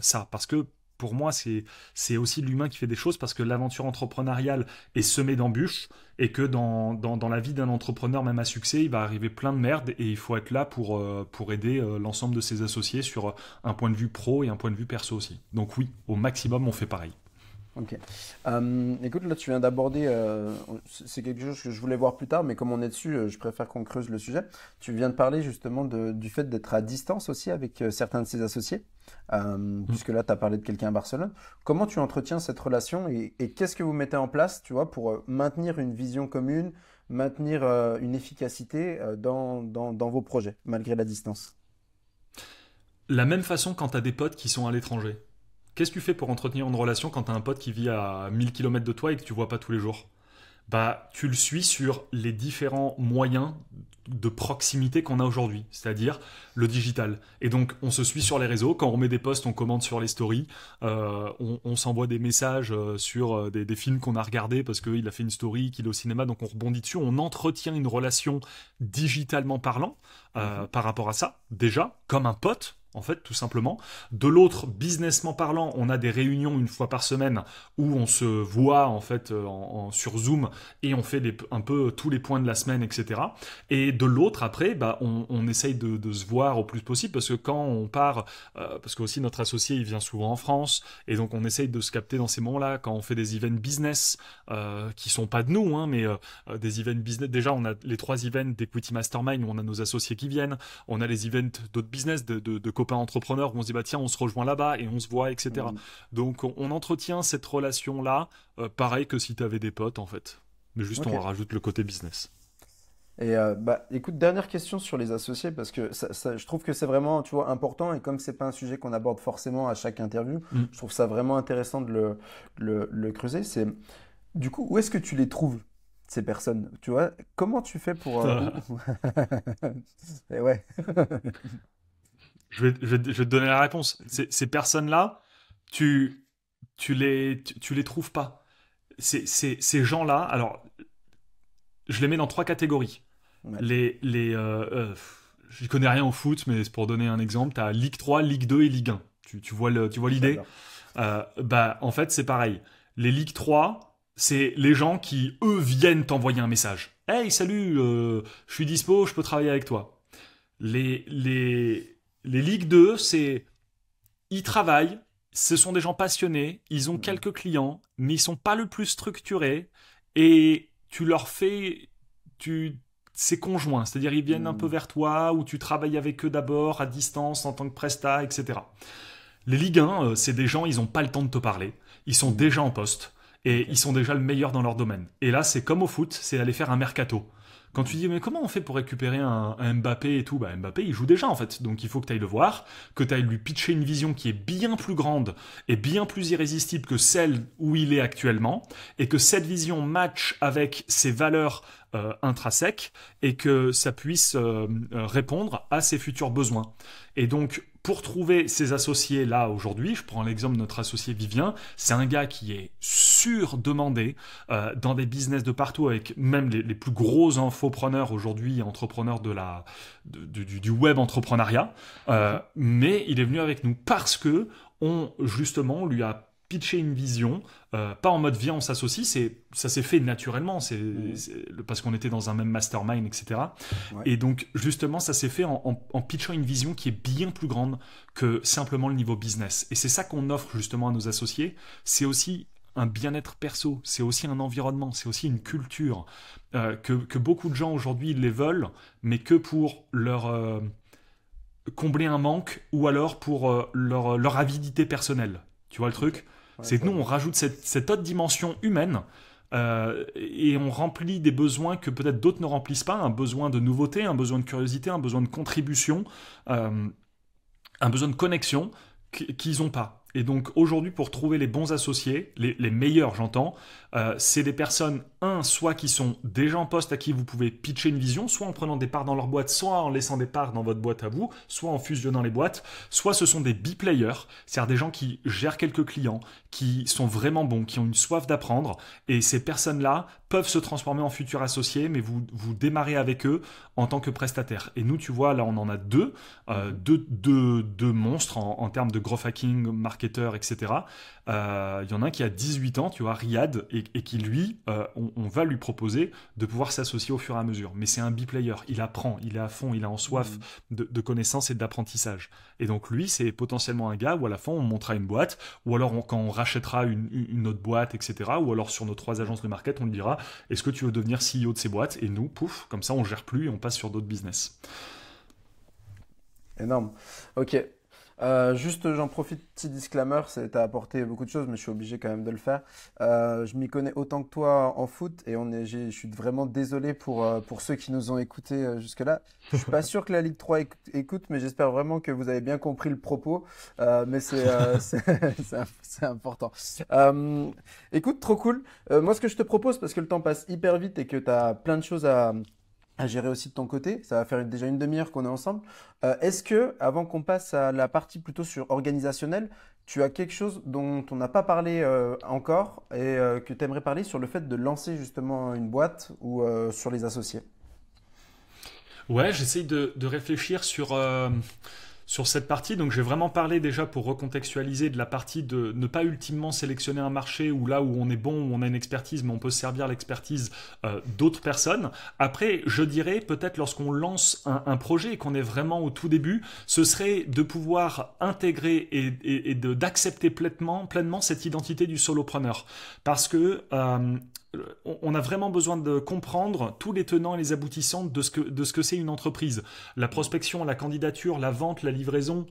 ça. Parce que, pour moi, c'est aussi l'humain qui fait des choses parce que l'aventure entrepreneuriale est semée d'embûches et que dans la vie d'un entrepreneur, même à succès, il va arriver plein de merde et il faut être là pour aider l'ensemble de ses associés sur un point de vue pro et un point de vue perso aussi. Donc oui, au maximum, on fait pareil. Ok. Écoute, là, tu viens d'aborder, c'est quelque chose que je voulais voir plus tard, mais comme on est dessus, je préfère qu'on creuse le sujet. Tu viens de parler justement du fait d'être à distance aussi avec certains de ses associés, Mm. puisque là, tu as parlé de quelqu'un à Barcelone. Comment tu entretiens cette relation et qu'est-ce que vous mettez en place, tu vois, pour maintenir une vision commune, maintenir une efficacité dans vos projets, malgré la distance? La même façon quand t'as des potes qui sont à l'étranger. Qu'est-ce que tu fais pour entretenir une relation quand t'as un pote qui vit à 1000 kilomètres de toi et que tu vois pas tous les jours? Bah, tu le suis sur les différents moyens de proximité qu'on a aujourd'hui, c'est-à-dire le digital. Et donc, on se suit sur les réseaux. Quand on met des posts, on commente sur les stories. On s'envoie des messages sur des films qu'on a regardés parce qu'il a fait une story, qu'il est au cinéma, donc on rebondit dessus. On entretient une relation digitalement parlant Mhm. par rapport à ça, déjà, comme un pote. En fait, tout simplement. De l'autre, businessment parlant, on a des réunions une fois par semaine où on se voit en fait sur Zoom et on fait un peu tous les points de la semaine, etc. Et de l'autre, après, bah, on essaye de se voir au plus possible parce que quand on part, parce que aussi notre associé, il vient souvent en France, et donc on essaye de se capter dans ces moments-là. Quand on fait des events business, qui sont pas de nous, hein, mais des events business, déjà on a les 3 events d'Equity Mastermind où on a nos associés qui viennent, on a les events d'autres business, de copains entrepreneurs où on se dit, bah tiens, on se rejoint là-bas et on se voit, etc. Mhm. Donc on entretient cette relation-là, pareil que si tu avais des potes en fait. Mais juste Ok. on rajoute le côté business. Et bah, écoute, dernière question sur les associés, parce que je trouve que c'est vraiment, tu vois, important, et comme c'est pas un sujet qu'on aborde forcément à chaque interview, Mm. je trouve ça vraiment intéressant de le creuser. C'est, du coup, où est-ce que tu les trouves, ces personnes? Tu vois, comment tu fais pour... Et ouais. Je vais te donner la réponse. Ces personnes-là, tu, tu les trouves pas. Ces gens-là, alors je les mets dans 3 catégories. Ouais, Je connais rien au foot, mais c'est pour donner un exemple, tu as Ligue 3, Ligue 2 et Ligue 1. Tu vois l'idée. j'adore. Bah, en fait, c'est pareil. Les Ligue 3, c'est les gens qui, eux, viennent t'envoyer un message. Hey, salut, je suis dispo, je peux travailler avec toi. Les Ligue 2, c'est ils travaillent, ce sont des gens passionnés, ils ont Mhm. quelques clients, mais ils sont pas le plus structurés et tu leur fais c'est conjoint, c'est-à-dire ils viennent un peu Mhm. vers toi ou tu travailles avec eux d'abord à distance en tant que presta, etc. Les Ligue 1, c'est des gens, ils n'ont pas le temps de te parler, ils sont Mhm. déjà en poste et Ok. ils sont déjà le meilleur dans leur domaine. Et là, c'est comme au foot, c'est aller faire un mercato. Quand tu Mhm. dis mais comment on fait pour récupérer un Mbappé et tout, bah Mbappé il joue déjà en fait, donc il faut que tu ailles le voir, que tu ailles lui pitcher une vision qui est bien plus grande et bien plus irrésistible que celle où il est actuellement, et que cette vision match avec ses valeurs intrinsèques et que ça puisse répondre à ses futurs besoins. Et donc pour trouver ces associés là aujourd'hui, je prends l'exemple de notre associé Vivien, c'est un gars qui est surdemandé dans des business de partout avec même les plus gros infopreneurs aujourd'hui, entrepreneurs du web entrepreneuriat. Mhm. Mais il est venu avec nous parce que on justement lui a pitché une vision, pas en mode viens on s'associe, ça s'est fait naturellement, Mhm. parce qu'on était dans un même mastermind, etc. Ouais. Et donc justement ça s'est fait en pitchant une vision qui est bien plus grande que simplement le niveau business. Et c'est ça qu'on offre justement à nos associés, c'est aussi un bien-être perso, c'est aussi un environnement, c'est aussi une culture que beaucoup de gens aujourd'hui les veulent, mais que pour leur combler un manque ou alors pour leur avidité personnelle. Tu vois le Ok. truc? Ouais, C'est je que nous, vois on bien. rajoute cette autre dimension humaine et on remplit des besoins que peut-être d'autres ne remplissent pas, un besoin de nouveauté, un besoin de curiosité, un besoin de contribution, euh, un besoin de connexion qu'ils n'ont pas. Et donc aujourd'hui, pour trouver les bons associés, les meilleurs j'entends, c'est des personnes, soit qui sont déjà en poste à qui vous pouvez pitcher une vision, soit en prenant des parts dans leur boîte, soit en laissant des parts dans votre boîte à vous, soit en fusionnant les boîtes, soit ce sont des B-players, c'est-à-dire des gens qui gèrent quelques clients, qui sont vraiment bons, qui ont une soif d'apprendre, et ces personnes-là peuvent se transformer en futurs associés, mais vous démarrez avec eux en tant que prestataire. Et nous, tu vois, là on en a deux Mhm. deux monstres en termes de growth hacking, marketeur, etc. Il y en a un qui a 18 ans, tu vois, Riyad, et qui lui, on va lui proposer de pouvoir s'associer au fur et à mesure. Mais c'est un B-player, il apprend, il est à fond, il a en soif de connaissances et d'apprentissage. Et donc lui, c'est potentiellement un gars où à la fin on montera une boîte, ou alors quand on rachètera une autre boîte, etc. Ou alors sur nos 3 agences de market, on lui dira, est-ce que tu veux devenir CEO de ces boîtes? Et nous, pouf, comme ça on gère plus et on passe sur d'autres business. Énorme. Ok. Juste, j'en profite, petit disclaimer, t'as apporté beaucoup de choses, mais je suis obligé quand même de le faire. Je m'y connais autant que toi en foot et je suis vraiment désolé pour ceux qui nous ont écoutés jusque-là. Je suis pas sûr que la Ligue 3 écoute, mais j'espère vraiment que vous avez bien compris le propos. Mais c'est important. Écoute, trop cool. Moi, ce que je te propose, parce que le temps passe hyper vite et que tu as plein de choses à gérer aussi de ton côté. Ça va faire déjà une demi-heure qu'on est ensemble. Est-ce que, avant qu'on passe à la partie plutôt sur organisationnelle, tu as quelque chose dont on n'a pas parlé encore et que tu aimerais parler sur le fait de lancer justement une boîte ou sur les associés? Ouais, j'essaye de réfléchir sur cette partie. Donc j'ai vraiment parlé déjà pour recontextualiser de la partie de ne pas ultimement sélectionner un marché où là où on est bon, où on a une expertise, mais on peut se servir l'expertise d'autres personnes. Après, je dirais peut-être lorsqu'on lance un projet et qu'on est vraiment au tout début, ce serait de pouvoir intégrer et d'accepter pleinement cette identité du solopreneur. Parce que on a vraiment besoin de comprendre tous les tenants et les aboutissants de ce que c'est une entreprise. La prospection, la candidature, la vente, la livraison,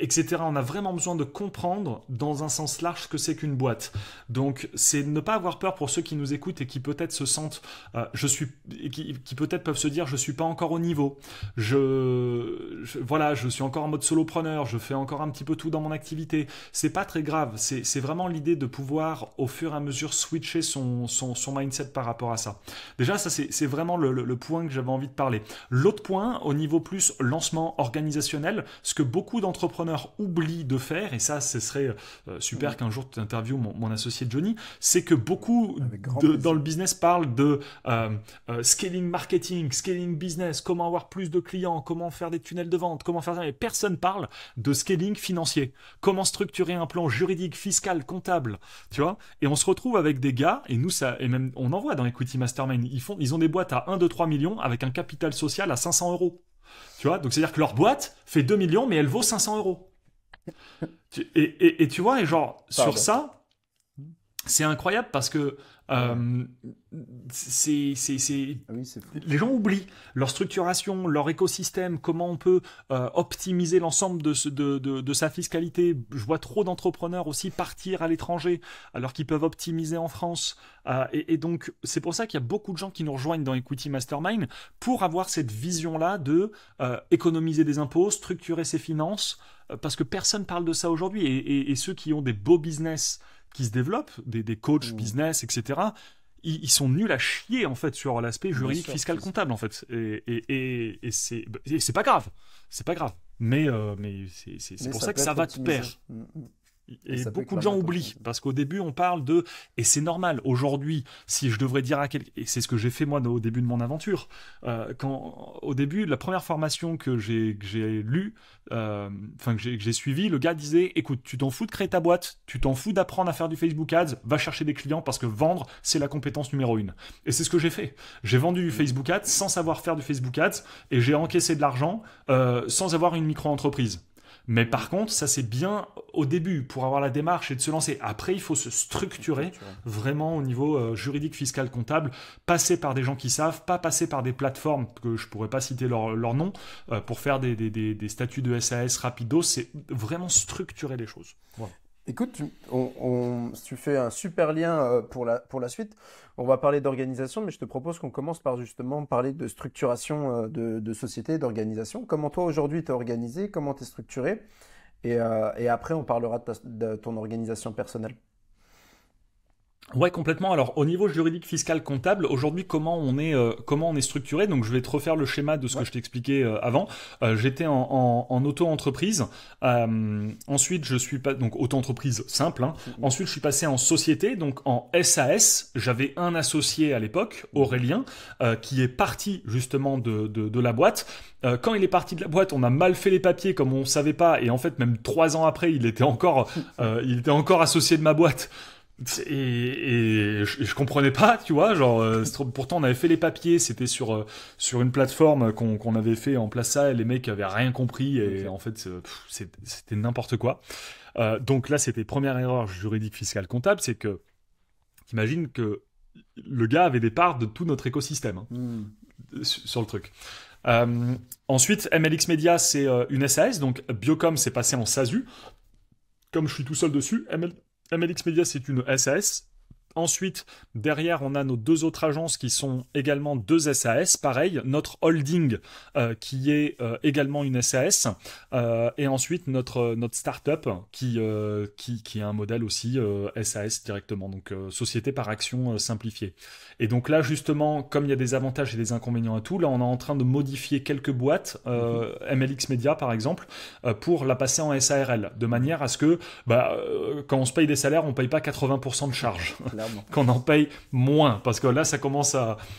etc. On a vraiment besoin de comprendre dans un sens large ce que c'est qu'une boîte. Donc, c'est ne pas avoir peur pour ceux qui nous écoutent et qui peut-être se sentent, qui peut-être peuvent se dire, je suis pas encore au niveau. Voilà, je suis encore en mode solopreneur, je fais encore un petit peu tout dans mon activité. C'est pas très grave. C'est vraiment l'idée de pouvoir, au fur et à mesure, switcher son mindset par rapport à ça. Déjà, ça, c'est vraiment le point que j'avais envie de parler. L'autre point, au niveau plus lancement organisationnel, ce que beaucoup d'entrepreneurs oublient de faire, et ça, ce serait super qu'un jour tu interviewes mon associé Johnny, c'est que beaucoup dans le business parlent de scaling marketing, scaling business, comment avoir plus de clients, comment faire des tunnels de vente, comment faire ça, mais personne parle de scaling financier, comment structurer un plan juridique, fiscal, comptable, tu vois, et on se retrouve avec des gars, et nous, ça, et même on en voit dans Equity Mastermind, ils ont des boîtes à 1, 2, 3 millions avec un capital social à 500 euros. Tu vois, donc c'est-à-dire que leur boîte fait 2 millions, mais elle vaut 500 euros. Et tu vois, et genre, sur ça, c'est incroyable parce que c'est Oui, c'est fou. les gens oublient leur structuration, leur écosystème, comment on peut optimiser l'ensemble de sa fiscalité. Je vois trop d'entrepreneurs aussi partir à l'étranger alors qu'ils peuvent optimiser en France. Et donc, c'est pour ça qu'il y a beaucoup de gens qui nous rejoignent dans Equity Mastermind pour avoir cette vision-là de économiser des impôts, structurer ses finances, parce que personne parle de ça aujourd'hui. Et ceux qui ont des beaux business qui se développent, des coachs business, etc., ils sont nuls à chier en fait sur l'aspect juridique, fiscal, comptable en fait. Et c'est pas grave, c'est pas grave. Mais c'est pour ça que ça va de pair. Et beaucoup de gens oublient, parce qu'au début on parle de, et c'est normal, aujourd'hui, si je devrais dire à quelqu'un, et c'est ce que j'ai fait moi au début de mon aventure, au début, la première formation que j'ai lue, que j'ai suivie, le gars disait, écoute, tu t'en fous de créer ta boîte, tu t'en fous d'apprendre à faire du Facebook Ads, va chercher des clients parce que vendre, c'est la compétence numéro 1. Et c'est ce que j'ai fait. J'ai vendu du Facebook Ads sans savoir faire du Facebook Ads, et j'ai encaissé de l'argent sans avoir une micro-entreprise. Mais par contre, ça c'est bien au début pour avoir la démarche et de se lancer. Après, il faut se structurer vraiment au niveau juridique, fiscal, comptable, passer par des gens qui savent, pas passer par des plateformes que je pourrais pas citer leur nom pour faire des statuts de SAS rapidos. C'est vraiment structurer les choses. Voilà. Écoute, tu fais un super lien pour la suite. On va parler d'organisation, mais je te propose qu'on commence par justement parler de structuration de société, d'organisation. Comment toi aujourd'hui tu es organisé, comment tu es structuré, et après on parlera de ton organisation personnelle. Ouais, complètement. Alors, au niveau juridique, fiscal, comptable, aujourd'hui, comment on est structuré? Donc, je vais te refaire le schéma de ce que Ouais. je t'expliquais avant. J'étais en auto-entreprise. Ensuite, je suis pas donc auto-entreprise simple. Hein. Mhm. Ensuite, je suis passé en société, donc en SAS. J'avais un associé à l'époque, Aurélien, qui est parti justement de la boîte. Quand il est parti de la boîte, on a mal fait les papiers comme on savait pas, et en fait, même 3 ans après, il était encore associé de ma boîte. Et je comprenais pas, tu vois, genre pourtant on avait fait les papiers, c'était sur une plateforme qu'on avait fait en place ça, et les mecs avaient rien compris et Ok. en fait c'était n'importe quoi. Donc là c'était première erreur juridique fiscale comptable, c'est que t'imagines que le gars avait des parts de tout notre écosystème hein, Hmm. sur le truc. Ensuite MLX Media c'est une SAS, donc Biocom c'est passé en SASU. Comme je suis tout seul dessus, MLX Media, c'est une SAS. Ensuite, derrière, on a nos 2 autres agences qui sont également 2 SAS. Pareil, notre holding qui est également une SAS. Et ensuite, notre startup qui est un modèle aussi SAS directement. Donc, société par action simplifiée. Et donc là, justement, comme il y a des avantages et des inconvénients à tout, là, on est en train de modifier quelques boîtes, Mhm. MLX Media par exemple, pour la passer en SARL, de manière à ce que quand on se paye des salaires, on paye pas 80% de charges, Clairement. qu'on en paye moins, parce que là,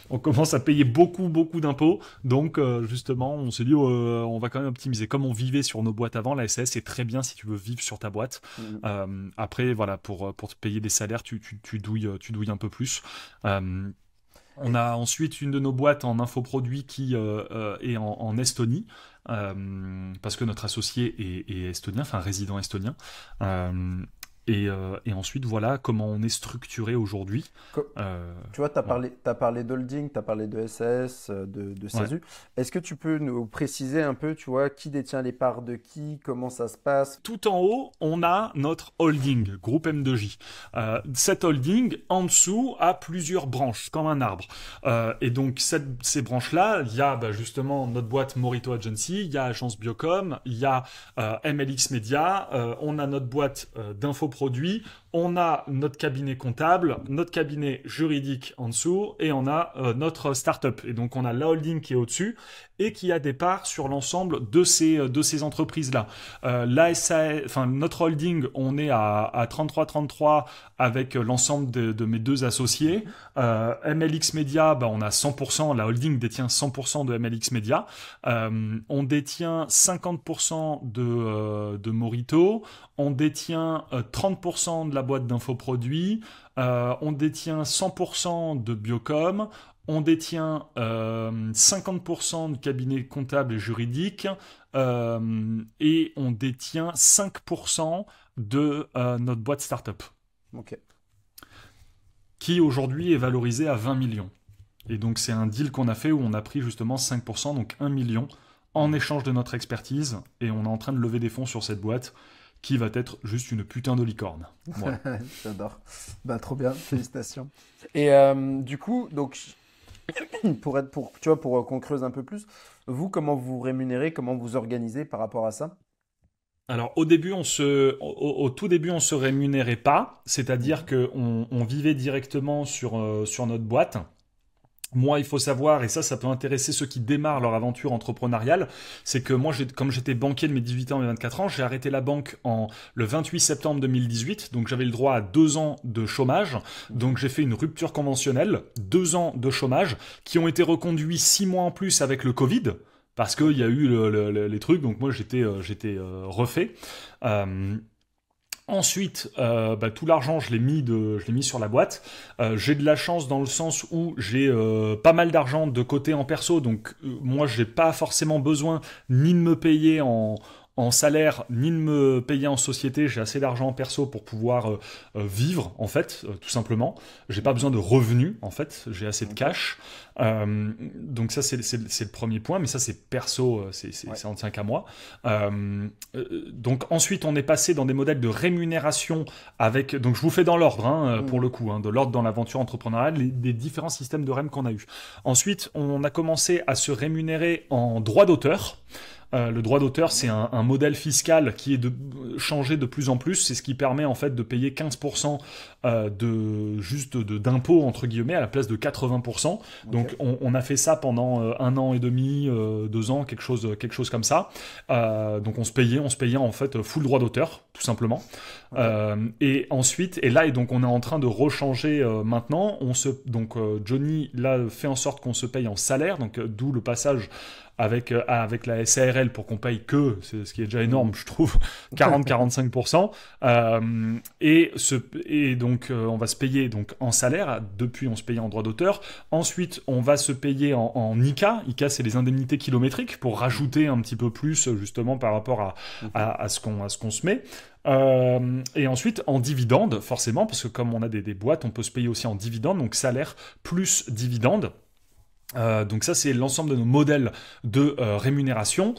on commence à payer beaucoup, beaucoup d'impôts. Donc, justement, on se dit, on va quand même optimiser. Comme on vivait sur nos boîtes avant, la SAS est très bien si tu veux vivre sur ta boîte. Mhm. Après, voilà, pour te payer des salaires, tu douilles un peu plus. Euh, on Et- a ensuite une de nos boîtes en infoproduits qui est en Estonie, parce que notre associé est estonien, enfin résident estonien. Euh, et ensuite, voilà comment on est structuré aujourd'hui. Co- Euh, Tu vois, voilà. t'as parlé d'holding, tu as parlé de SAS, de Ouais. SASU. Est-ce que tu peux nous préciser un peu, tu vois, qui détient les parts de qui, comment ça se passe? Tout en haut, on a notre holding, groupe M2J. Cette holding, en dessous, a plusieurs branches, comme un arbre. Et donc, ces branches-là, il y a justement notre boîte Morito Agency, il y a Agence Biocom, il y a MLX Media, on a notre boîte d'infoproduits, on a notre cabinet comptable, notre cabinet juridique en dessous, et on a notre startup. Et donc, on a la holding qui est au-dessus, et qui a des parts sur l'ensemble de ces entreprises-là. Enfin, notre holding, on est à 33-33 avec l'ensemble de mes 2 associés. MLX Media, on a 100%, la holding détient 100% de MLX Media. On détient 50% de Morito. On détient 30% de la boîte d'infoproduits. On détient 100% de Biocom. On détient 50% de cabinet comptable et juridique et on détient 5% de notre boîte startup Ok. qui aujourd'hui est valorisée à 20 millions. Et donc c'est un deal qu'on a fait où on a pris justement 5%, donc 1 million, en échange de notre expertise et on est en train de lever des fonds sur cette boîte qui va être juste une putain de licorne. Voilà. J'adore. Bah, trop bien, félicitations. Et du coup, donc, tu vois, pour qu'on creuse un peu plus, vous, comment vous vous rémunérez, comment vous organisez par rapport à ça? Alors au tout début, on se rémunérait pas, c'est-à-dire Mhm. que on vivait directement sur notre boîte. Moi, il faut savoir, et ça peut intéresser ceux qui démarrent leur aventure entrepreneuriale, c'est que moi, comme j'étais banquier de mes 18 ans et 24 ans, j'ai arrêté la banque le 28 septembre 2018, donc j'avais le droit à 2 ans de chômage, Mhm. donc j'ai fait une rupture conventionnelle, 2 ans de chômage, qui ont été reconduits 6 mois en plus avec le Covid, parce qu'il y a eu les trucs, donc moi j'étais refait. Euh, Ensuite, tout l'argent, je l'ai mis sur la boîte. J'ai de la chance dans le sens où j'ai pas mal d'argent de côté en perso, donc moi, j'ai pas forcément besoin ni de me payer en salaire, ni de me payer en société. J'ai assez d'argent en perso pour pouvoir vivre, en fait, tout simplement. J'ai pas besoin de revenus, en fait. J'ai assez de Ok. cash. Donc ça, c'est le premier point, mais ça, c'est perso, Ouais. ça en tient qu'à moi. Donc ensuite, on est passé dans des modèles de rémunération avec. Donc je vous fais dans l'ordre, hein, pour Mhm. le coup, hein, de l'ordre dans l'aventure entrepreneuriale, des différents systèmes de REM qu'on a eu. Ensuite, on a commencé à se rémunérer en droit d'auteur. Le droit d'auteur, c'est un modèle fiscal qui est changé de plus en plus. C'est ce qui permet en fait de payer 15% d'impôts entre guillemets à la place de 80%. Donc on a fait ça pendant 1 an et demi, 2 ans, quelque chose comme ça. Donc on se payait en fait full droit d'auteur, tout simplement. Et ensuite, donc on est en train de rechanger maintenant. Johnny là fait en sorte qu'on se paye en salaire, donc d'où le passage avec la SARL pour qu'on paye ce qui est déjà énorme, je trouve, 40-45%. Et donc on va se payer donc en salaire. Depuis, on se payait en droit d'auteur. Ensuite, on va se payer en ICA. ICA, c'est les indemnités kilométriques pour rajouter un petit peu plus justement par rapport à ce qu'on se met. Et ensuite en dividende, forcément, parce que comme on a des boîtes, on peut se payer aussi en dividende, donc salaire plus dividende. Donc ça, c'est l'ensemble de nos modèles de rémunération.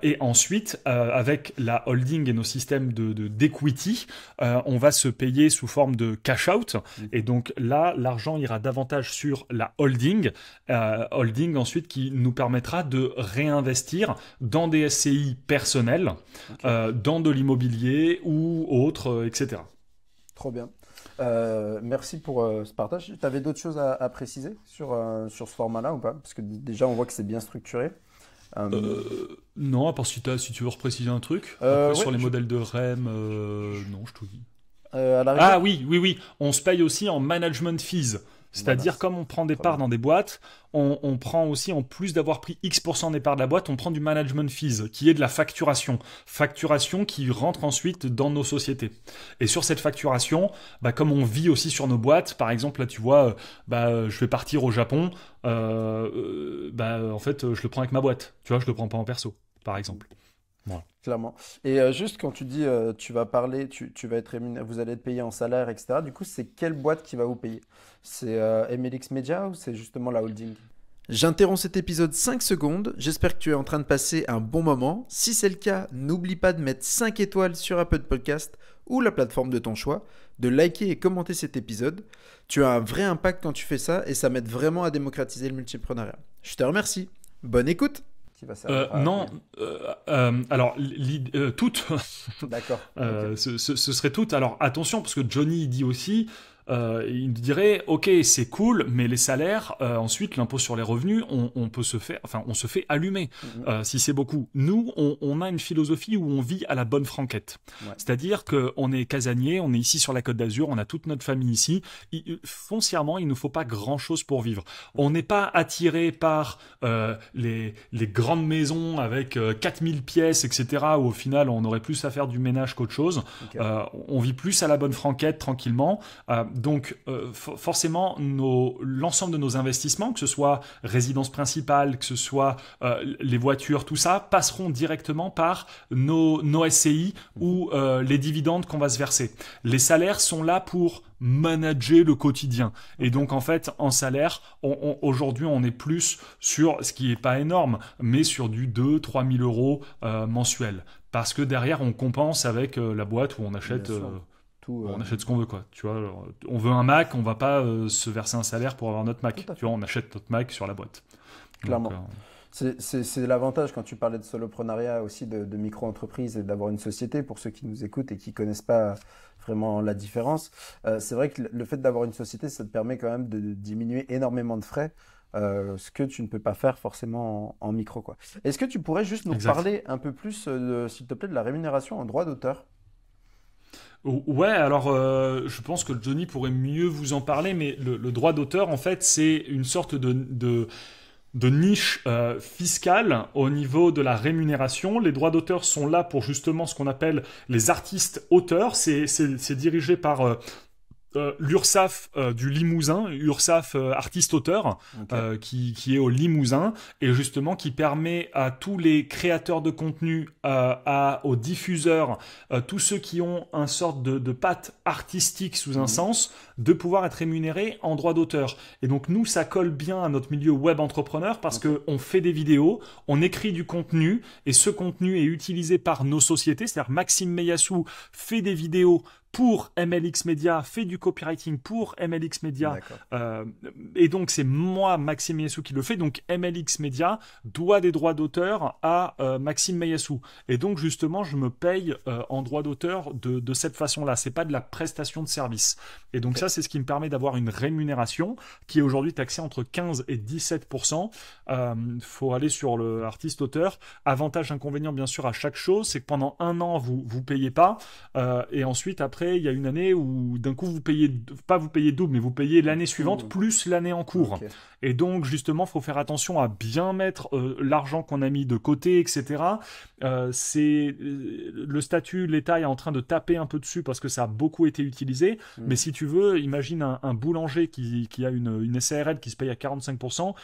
Et ensuite, avec la holding et nos systèmes d'equity, on va se payer sous forme de cash out. Et donc là, l'argent ira davantage sur la holding. Holding ensuite qui nous permettra de réinvestir dans des SCI personnels, dans de l'immobilier ou autre, etc. Trop bien. Merci pour ce partage. Tu avais d'autres choses à préciser sur ce format-là ou pas? Parce que déjà, on voit que c'est bien structuré. Non, à part si tu veux repréciser un truc. Sur les modèles de REM, non, je te dis. Oui. On se paye aussi en management fees. C'est-à-dire, comme on prend des parts dans des boîtes, on prend aussi, en plus d'avoir pris X% des parts de la boîte, on prend du management fees, qui est de la facturation. Facturation qui rentre ensuite dans nos sociétés. Et sur cette facturation, comme on vit aussi sur nos boîtes, par exemple, là, tu vois, je vais partir au Japon, en fait, je le prends avec ma boîte. Tu vois, je le prends pas en perso, par exemple. Voilà. Clairement. Et juste quand tu dis, tu vas parler, tu vas être rémunéré, vous allez être payé en salaire, etc. Du coup, c'est quelle boîte qui va vous payer? C'est MLX Media ou c'est justement la holding? J'interromps cet épisode 5 secondes. J'espère que tu es en train de passer un bon moment. Si c'est le cas, n'oublie pas de mettre 5 étoiles sur Apple Podcast ou la plateforme de ton choix, de liker et commenter cet épisode. Tu as un vrai impact quand tu fais ça et ça m'aide vraiment à démocratiser le multipreneuriat. Je te remercie. Bonne écoute. Alors toutes. D'accord. Ce serait toutes. Alors attention, parce que Johnny dit aussi, il dirait, ok, c'est cool, mais les salaires, ensuite l'impôt sur les revenus, on se fait allumer si c'est beaucoup. Nous, on a une philosophie où on vit à la bonne franquette. Ouais. C'est-à-dire qu'on est casanier, on est ici sur la Côte d'Azur, on a toute notre famille ici. Foncièrement, il ne nous faut pas grand-chose pour vivre. On n'est pas attiré par les grandes maisons avec 4000 pièces, etc., où au final, on aurait plus à faire du ménage qu'autre chose. Okay. On vit plus à la bonne franquette, tranquillement. Donc forcément, l'ensemble de nos investissements, que ce soit résidence principale, que ce soit les voitures, tout ça, passeront directement par nos SCI ou les dividendes qu'on va se verser. Les salaires sont là pour manager le quotidien. Et donc, en fait, en salaire, aujourd'hui, on est plus sur, ce qui n'est pas énorme, mais sur du 2-3 000 euros mensuel. Parce que derrière, on compense avec la boîte où on achète... on achète ce qu'on veut, quoi. Tu vois, alors, on veut un Mac, on va pas se verser un salaire pour avoir notre Mac. Tu vois, on achète notre Mac sur la boîte. Clairement. Donc, c'est l'avantage quand tu parlais de soloprenariat aussi, de micro-entreprise et d'avoir une société, pour ceux qui nous écoutent et qui connaissent pas vraiment la différence. C'est vrai que le fait d'avoir une société, ça te permet quand même de diminuer énormément de frais. Ce que tu ne peux pas faire forcément en micro, quoi. Est-ce que tu pourrais juste nous parler un peu plus, s'il te plaît, de la rémunération en droit d'auteur? Ouais, alors je pense que Johnny pourrait mieux vous en parler, mais le droit d'auteur, en fait, c'est une sorte de niche fiscale au niveau de la rémunération. Les droits d'auteur sont là pour justement ce qu'on appelle les artistes auteurs. C'est dirigé par... l'URSSAF du Limousin, URSSAF artiste-auteur, okay. Qui est au Limousin, et justement qui permet à tous les créateurs de contenu, aux diffuseurs, tous ceux qui ont une sorte de patte artistique sous un sens, de pouvoir être rémunéré en droit d'auteur. Et donc nous, ça colle bien à notre milieu web entrepreneur parce que on fait des vidéos, on écrit du contenu et ce contenu est utilisé par nos sociétés. C'est-à-dire Maxime Meyassou fait des vidéos pour MLX Media, fait du copywriting pour MLX Media, et donc c'est moi, Maxime Meyassou, qui le fait. Donc MLX Media doit des droits d'auteur à Maxime Meyassou, et donc justement je me paye en droits d'auteur de cette façon-là. C'est pas de la prestation de service, et donc ça c'est ce qui me permet d'avoir une rémunération qui est aujourd'hui taxée entre 15 et 17%. Faut aller sur le artiste-auteur. Avantage, inconvénient bien sûr à chaque chose, c'est que pendant un an vous payez pas, et ensuite après il y a une année où d'un coup vous payez double, mais vous payez l'année suivante plus l'année en cours. Et donc justement faut faire attention à bien mettre l'argent qu'on a mis de côté, etc. C'est le statut, l'État est en train de taper un peu dessus parce que ça a beaucoup été utilisé. Mais si tu veux, imagine un boulanger qui a une SARL qui se paye à 45%.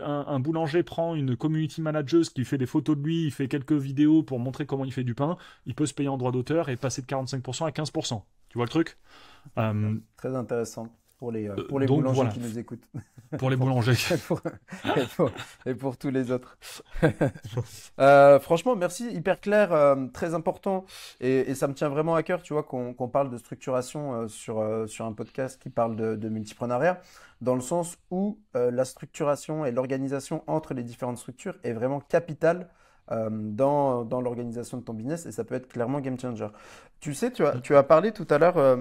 Un boulanger prend une community manager qui fait des photos de lui, il fait quelques vidéos pour montrer comment il fait du pain, il peut se payer en droit d'auteur et passer de 45% à 15%. Tu vois le truc? Très intéressant pour les boulangers qui nous écoutent. Pour les boulangers. et pour tous les autres. Franchement, merci, hyper clair, très important. Et ça me tient vraiment à cœur, tu vois, qu'on parle de structuration sur un podcast qui parle de multipreneuriat, dans le sens où la structuration et l'organisation entre les différentes structures est vraiment capitale dans l'organisation de ton business, et ça peut être clairement game changer. Tu sais, tu as parlé tout à l'heure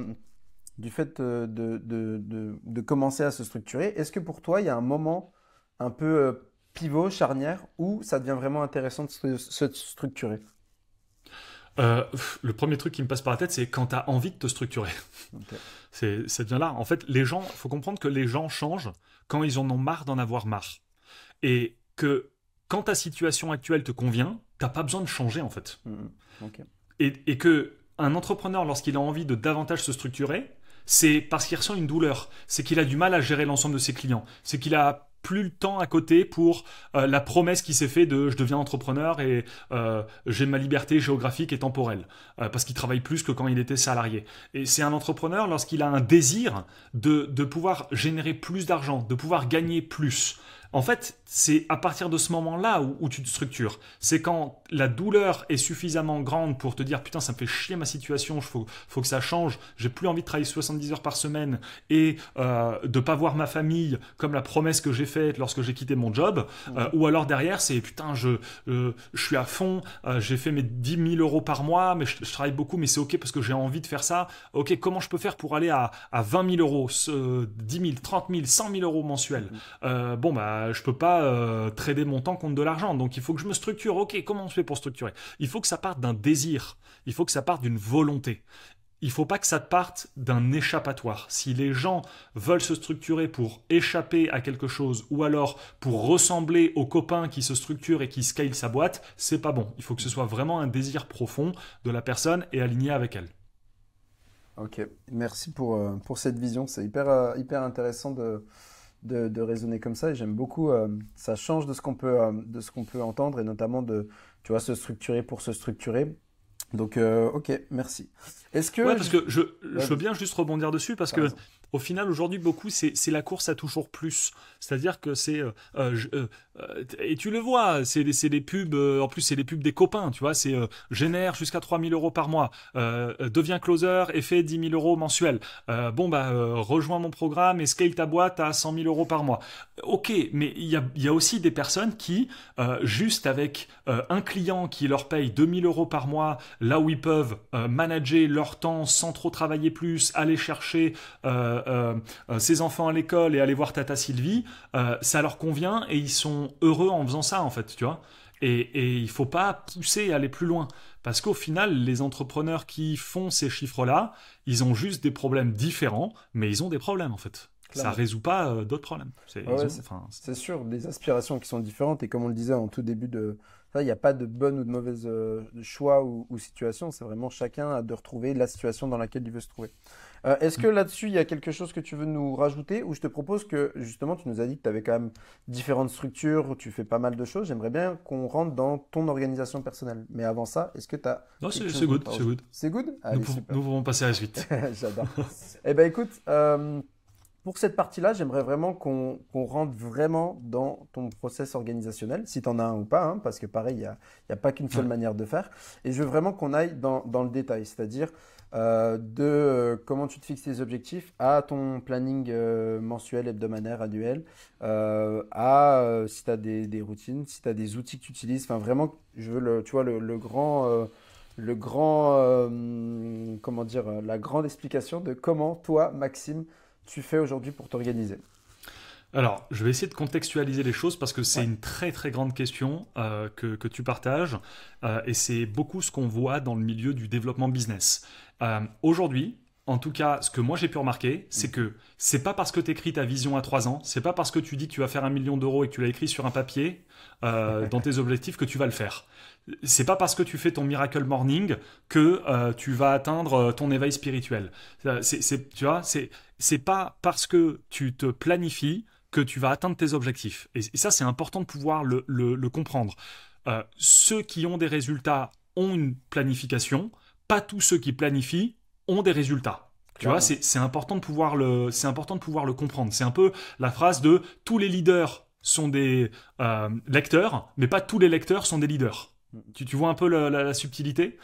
du fait de commencer à se structurer. Est-ce que pour toi, il y a un moment un peu pivot, charnière, où ça devient vraiment intéressant de se structurer? Le premier truc qui me passe par la tête, c'est quand tu as envie de te structurer. Ça devient là. En fait, il faut comprendre que les gens changent quand ils en ont marre d'en avoir marre. Et que quand ta situation actuelle te convient, tu n'as pas besoin de changer, en fait. Et que un entrepreneur, lorsqu'il a envie de davantage se structurer, c'est parce qu'il ressent une douleur. C'est qu'il a du mal à gérer l'ensemble de ses clients. C'est qu'il a plus le temps à côté pour la promesse qui s'est fait de je deviens entrepreneur et j'ai ma liberté géographique et temporelle, parce qu'il travaille plus que quand il était salarié. Et c'est un entrepreneur lorsqu'il a un désir de pouvoir générer plus d'argent, de pouvoir gagner plus. En fait, c'est à partir de ce moment-là où tu te structures. C'est quand la douleur est suffisamment grande pour te dire « Putain, ça me fait chier ma situation, faut que ça change, j'ai plus envie de travailler 70 heures par semaine et de pas voir ma famille comme la promesse que j'ai faite lorsque j'ai quitté mon job. » Ou alors derrière, c'est « Putain, je suis à fond, j'ai fait mes 10 000 euros par mois, mais je travaille beaucoup, mais c'est OK parce que j'ai envie de faire ça. OK, comment je peux faire pour aller à 20 000 euros, 10 000, 30 000, 100 000 euros mensuels je peux pas trader mon temps contre de l'argent, donc il faut que je me structure. Ok, comment on se fait pour structurer? Il faut que ça parte d'un désir, il faut que ça parte d'une volonté. Il faut pas que ça parte d'un échappatoire. Si les gens veulent se structurer pour échapper à quelque chose ou alors pour ressembler aux copains qui se structurent et qui scalent sa boîte, c'est pas bon. Il faut que ce soit vraiment un désir profond de la personne et aligné avec elle. Ok, merci pour cette vision. C'est hyper intéressant de raisonner comme ça, et j'aime beaucoup, ça change de ce qu'on peut entendre, et notamment tu vois, se structurer pour se structurer. Donc ok, merci. Est-ce que parce que je veux bien juste rebondir dessus, parce que au final aujourd'hui beaucoup c'est la course à toujours plus, c'est-à-dire que c'est et tu le vois, c'est des pubs, en plus c'est les pubs des copains, tu vois, c'est génère jusqu'à 3 000 euros par mois, deviens closer et fais 10 000 euros mensuels, rejoins mon programme et scale ta boîte à 100 000 euros par mois. Ok, mais il y a aussi des personnes qui juste avec un client qui leur paye 2 000 euros par mois, là où ils peuvent manager leur temps sans trop travailler plus, aller chercher ses enfants à l'école et aller voir Tata Sylvie, ça leur convient et ils sont heureux en faisant ça, en fait, tu vois. Et il faut pas pousser à aller plus loin, parce qu'au final, les entrepreneurs qui font ces chiffres-là, ils ont juste des problèmes différents, mais ils ont des problèmes, en fait. Clairement. résout pas d'autres problèmes. Ouais, c'est sûr, des aspirations qui sont différentes et comme on le disait en tout début de ça, il n'y a pas de bonne ou de mauvaise choix ou situation, c'est vraiment chacun a de retrouver la situation dans laquelle il veut se trouver. Est-ce que là-dessus, il y a quelque chose que tu veux nous rajouter ou je te propose que justement, tu nous as dit que tu avais quand même différentes structures, tu fais pas mal de choses, j'aimerais bien qu'on rentre dans ton organisation personnelle. Mais avant ça, est-ce que tu as Non, quelque chose c'est good, d'autre à c'est good. rajouter? C'est good? Allez, super. Nous pouvons passer à la suite. J'adore. Eh ben écoute, pour cette partie-là, j'aimerais vraiment qu'on rentre vraiment dans ton process organisationnel, si tu en as un ou pas, hein, parce que pareil, il y a pas qu'une seule Ouais. manière de faire. Et je veux vraiment qu'on aille dans le détail, c'est-à-dire comment tu te fixes tes objectifs, à ton planning mensuel, hebdomadaire, annuel, si tu as des routines, si tu as des outils que tu utilises. Enfin, vraiment, je veux tu vois, comment dire, la grande explication de comment toi, Maxime, tu fais aujourd'hui pour t'organiser. Alors, je vais essayer de contextualiser les choses parce que c'est Ouais. une très très grande question que tu partages et c'est beaucoup ce qu'on voit dans le milieu du développement business. Aujourd'hui, en tout cas, ce que moi j'ai pu remarquer, c'est que c'est pas parce que tu écris ta vision à 3 ans, c'est pas parce que tu dis que tu vas faire 1 million d'euros et que tu l'as écrit sur un papier dans tes objectifs que tu vas le faire. C'est pas parce que tu fais ton Miracle Morning que tu vas atteindre ton éveil spirituel. Tu vois, c'est pas parce que tu te planifies que tu vas atteindre tes objectifs. Et ça, c'est important de pouvoir le comprendre. Ceux qui ont des résultats ont une planification, pas tous ceux qui planifient ont des résultats. Tu vois, Clairement. c'est important c'est important de pouvoir le comprendre. C'est un peu la phrase de tous les leaders sont des lecteurs, mais pas tous les lecteurs sont des leaders. Tu vois un peu la subtilité.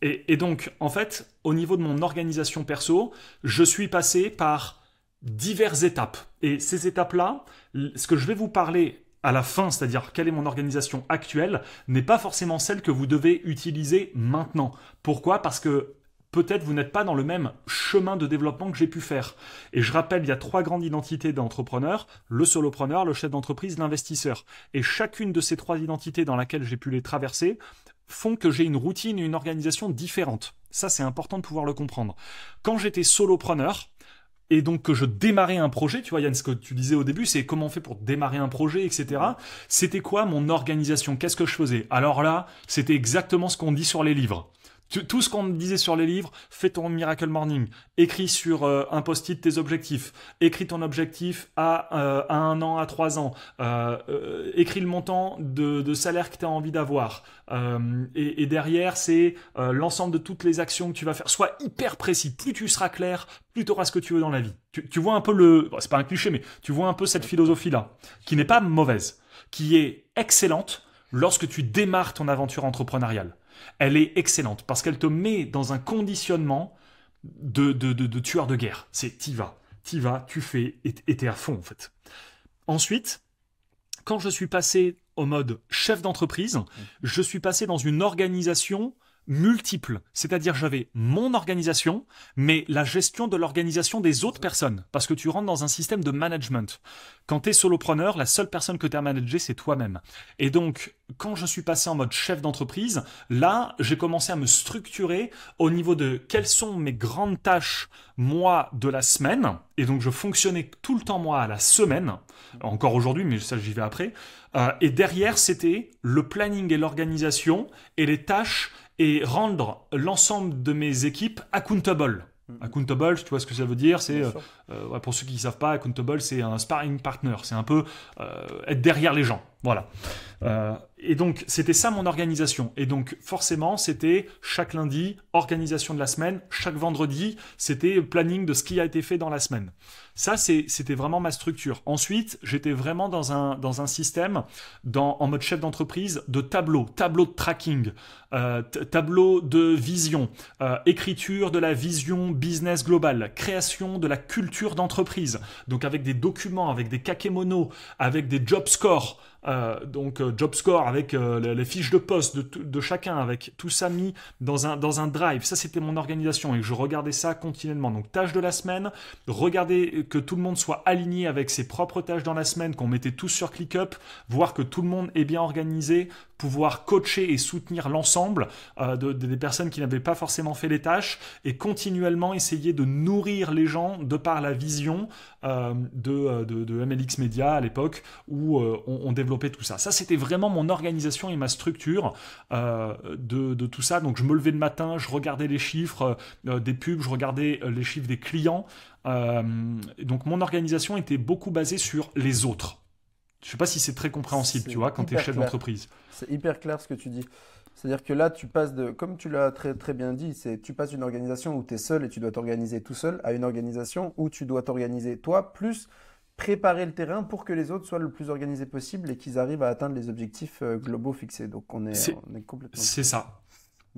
Et donc, en fait, au niveau de mon organisation perso, je suis passé par diverses étapes. Et ces étapes-là, ce que je vais vous parler à la fin, c'est-à-dire quelle est mon organisation actuelle, n'est pas forcément celle que vous devez utiliser maintenant. Pourquoi ? Parce que peut-être vous n'êtes pas dans le même chemin de développement que j'ai pu faire. Et je rappelle, il y a 3 grandes identités d'entrepreneurs, le solopreneur, le chef d'entreprise, l'investisseur. Et chacune de ces 3 identités dans laquelle j'ai pu les traverser font que j'ai une routine et une organisation différentes. Ça, c'est important de pouvoir le comprendre. Quand j'étais solopreneur, et donc que je démarrais un projet, tu vois Yann, ce que tu disais au début, c'est comment on fait pour démarrer un projet, etc. C'était quoi mon organisation ? Qu'est-ce que je faisais ? Alors là, c'était exactement ce qu'on dit sur les livres. Tout ce qu'on me disait sur les livres, fais ton Miracle Morning, écris sur un post-it tes objectifs, écris ton objectif à 1 an, à 3 ans, écris le montant de salaire que tu as envie d'avoir. Et derrière, c'est l'ensemble de toutes les actions que tu vas faire. Sois hyper précis. Plus tu seras clair, plus tu auras ce que tu veux dans la vie. Tu vois un peu bon, c'est pas un cliché, mais tu vois un peu cette philosophie-là, qui n'est pas mauvaise, qui est excellente lorsque tu démarres ton aventure entrepreneuriale. Elle est excellente parce qu'elle te met dans un conditionnement de tueur de guerre. C'est t'y vas, tu fais et t'es à fond en fait. Ensuite, quand je suis passé au mode chef d'entreprise, je suis passé dans une organisation multiple. C'est-à-dire j'avais mon organisation, mais la gestion de l'organisation des autres personnes. Parce que tu rentres dans un système de management. Quand tu es solopreneur, la seule personne que tu as à manager, c'est toi-même. Et donc, quand je suis passé en mode chef d'entreprise, là, j'ai commencé à me structurer au niveau de quelles sont mes grandes tâches, moi, de la semaine. Et donc, je fonctionnais tout le temps, moi, à la semaine. Encore aujourd'hui, mais ça, j'y vais après. Et derrière, c'était le planning et l'organisation et les tâches et rendre l'ensemble de mes équipes accountable. Accountable, tu vois ce que ça veut dire, c'est pour ceux qui ne savent pas, accountable, c'est un sparring partner, c'est un peu être derrière les gens, voilà. Et donc c'était ça mon organisation. Et donc forcément c'était chaque lundi organisation de la semaine, chaque vendredi c'était planning de ce qui a été fait dans la semaine. Ça c'était vraiment ma structure. Ensuite j'étais vraiment dans un système en mode chef d'entreprise de tableau de tracking, tableau de vision, écriture de la vision business globale, création de la culture d'entreprise. Donc avec des documents, avec des kakémonos, avec des job scores. job score avec les fiches de poste de chacun, avec tout ça mis dans un drive. Ça, c'était mon organisation et je regardais ça continuellement. Donc, tâches de la semaine, regarder que tout le monde soit aligné avec ses propres tâches dans la semaine, qu'on mettait tous sur ClickUp, voir que tout le monde est bien organisé, pouvoir coacher et soutenir l'ensemble des personnes qui n'avaient pas forcément fait les tâches et continuellement essayer de nourrir les gens de par la vision de MLX Media à l'époque où on développait tout ça. Ça, c'était vraiment mon organisation et ma structure de tout ça. Donc, je me levais le matin, je regardais les chiffres des pubs, je regardais les chiffres des clients. Donc, mon organisation était beaucoup basée sur les autres. Je ne sais pas si c'est très compréhensible, tu vois, quand tu es chef d'entreprise. C'est hyper clair ce que tu dis. C'est-à-dire que là, tu passes comme tu l'as très, très bien dit, tu passes d'une organisation où tu es seul et tu dois t'organiser tout seul à une organisation où tu dois t'organiser toi, plus préparer le terrain pour que les autres soient le plus organisés possible et qu'ils arrivent à atteindre les objectifs globaux fixés. Donc, on est complètement... C'est ça.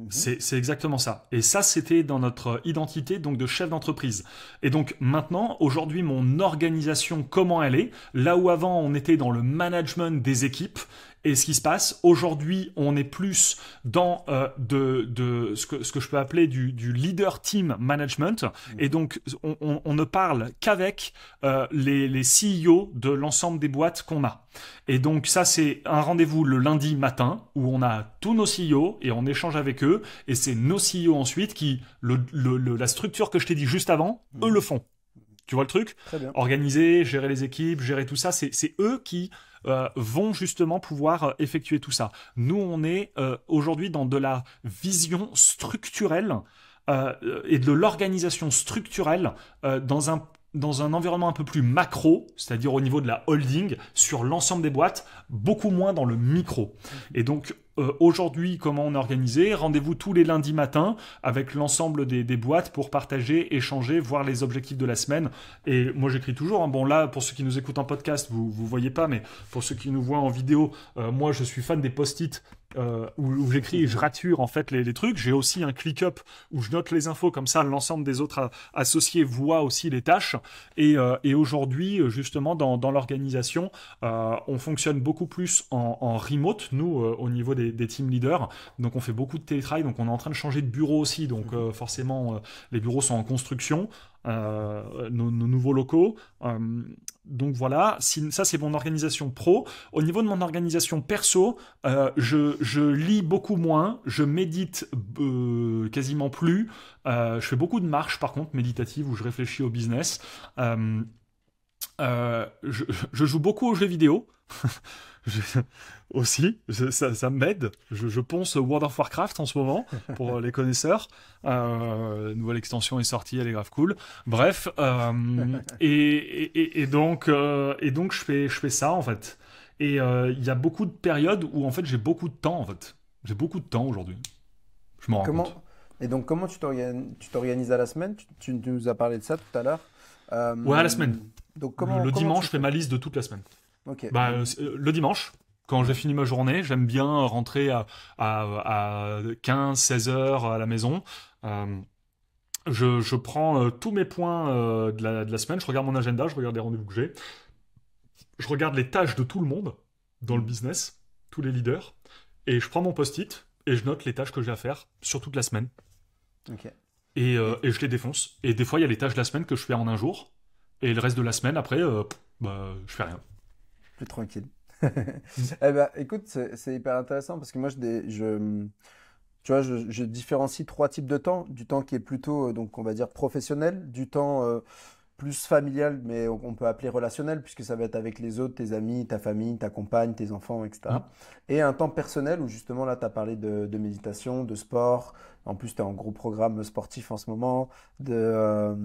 C'est exactement ça. Et ça, c'était dans notre identité donc de chef d'entreprise. Et donc maintenant, aujourd'hui, mon organisation, comment elle est, là où avant on était dans le management des équipes, et ce qui se passe, aujourd'hui, on est plus dans ce que je peux appeler du leader team management. Et donc, on ne parle qu'avec les CEO de l'ensemble des boîtes qu'on a. Et donc, ça, c'est un rendez-vous le lundi matin où on a tous nos CEO et on échange avec eux. Et c'est nos CEO ensuite qui, la structure que je t'ai dit juste avant, eux le font. Tu vois le truc ? Très bien. Organiser, gérer les équipes, gérer tout ça, c'est eux qui vont justement pouvoir effectuer tout ça. Nous, on est aujourd'hui dans de la vision structurelle et de l'organisation structurelle dans un environnement un peu plus macro, c'est-à-dire au niveau de la holding, sur l'ensemble des boîtes, beaucoup moins dans le micro. Et donc, aujourd'hui, comment on est organisé ? Rendez-vous tous les lundis matins avec l'ensemble des boîtes pour partager, échanger, voir les objectifs de la semaine. Et moi, j'écris toujours. Hein. Bon, là, pour ceux qui nous écoutent en podcast, vous voyez pas, mais pour ceux qui nous voient en vidéo, moi, je suis fan des post-it où j'écris et je rature en fait les trucs. J'ai aussi un ClickUp où je note les infos, comme ça l'ensemble des autres associés voient aussi les tâches. Et aujourd'hui, justement, dans l'organisation, on fonctionne beaucoup plus en remote, nous, au niveau des team leaders. Donc on fait beaucoup de télétravail, donc on est en train de changer de bureau aussi. Donc forcément, les bureaux sont en construction. Nos nouveaux locaux. Donc voilà, ça c'est mon organisation pro. Au niveau de mon organisation perso, je lis beaucoup moins, je médite quasiment plus. Je fais beaucoup de marches par contre méditatives où je réfléchis au business. Je joue beaucoup aux jeux vidéo. Aussi, ça m'aide. Je ponce World of Warcraft en ce moment, pour les connaisseurs. Nouvelle extension est sortie, elle est grave cool. Bref, et donc je fais ça en fait. Et il y a beaucoup de périodes où en fait j'ai beaucoup de temps en fait. J'ai beaucoup de temps aujourd'hui. Je m'en rends compte. Et donc comment tu t'organises à la semaine ? Tu nous as parlé de ça tout à l'heure. Ouais, à la semaine. Donc le dimanche, je fais ma liste de toute la semaine. Okay. Le dimanche, quand j'ai fini ma journée, j'aime bien rentrer à 15-16 heures à la maison. Je prends tous mes points de la semaine, je regarde mon agenda, je regarde les rendez-vous que j'ai. Je regarde les tâches de tout le monde dans le business, tous les leaders, et je prends mon post-it et je note les tâches que j'ai à faire sur toute la semaine. Okay. Et je les défonce. Et des fois, il y a les tâches de la semaine que je fais en un jour, et le reste de la semaine, après, je fais rien. Plus tranquille. Eh ben, écoute, c'est hyper intéressant parce que moi, tu vois, je différencie 3 types de temps. Du temps qui est plutôt, donc, on va dire professionnel, du temps plus familial, mais on peut appeler relationnel puisque ça va être avec les autres, tes amis, ta famille, ta compagne, tes enfants, etc. Et un temps personnel où justement là, tu as parlé de méditation, de sport. En plus, tu es en gros programme sportif en ce moment, de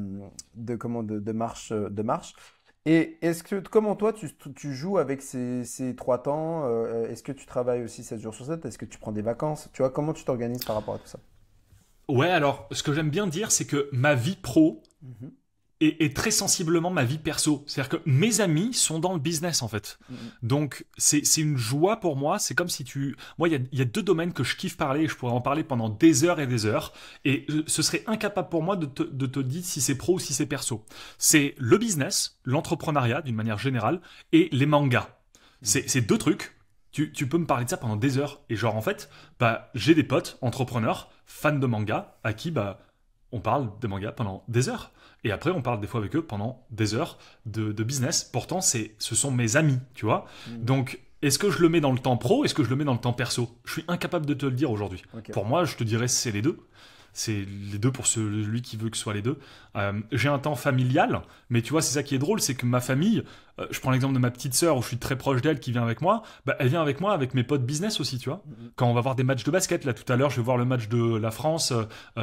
marche. Et comment toi, tu joues avec ces 3 temps? Est-ce que tu travailles aussi 7 jours sur 7? Est-ce que tu prends des vacances? Tu vois, comment tu t'organises par rapport à tout ça? Ouais, alors, ce que j'aime bien dire, c'est que ma vie pro est très sensiblement ma vie perso. C'est-à-dire que mes amis sont dans le business, en fait. Donc, c'est une joie pour moi. C'est comme si Moi, il y a 2 domaines que je kiffe parler et je pourrais en parler pendant des heures et des heures. Et ce serait incapable pour moi de te dire si c'est pro ou si c'est perso. C'est le business, l'entrepreneuriat d'une manière générale, et les mangas. C'est deux trucs. Tu peux me parler de ça pendant des heures. Et genre, en fait, bah, j'ai des potes, entrepreneurs, fans de manga, à qui, bah, on parle de manga pendant des heures. Et après, on parle des fois avec eux pendant des heures de business. Pourtant, ce sont mes amis, tu vois. Donc, est-ce que je le mets dans le temps pro? Est-ce que je le mets dans le temps perso? Je suis incapable de te le dire aujourd'hui. Ok. Pour moi, je te dirais c'est les deux. C'est les deux pour celui qui veut que ce soit les deux. J'ai un temps familial, mais tu vois, c'est ça qui est drôle, c'est que ma famille, je prends l'exemple de ma petite sœur où je suis très proche d'elle qui vient avec moi, bah, elle vient avec moi avec mes potes business aussi, tu vois. Quand on va voir des matchs de basket, là tout à l'heure, je vais voir le match de la France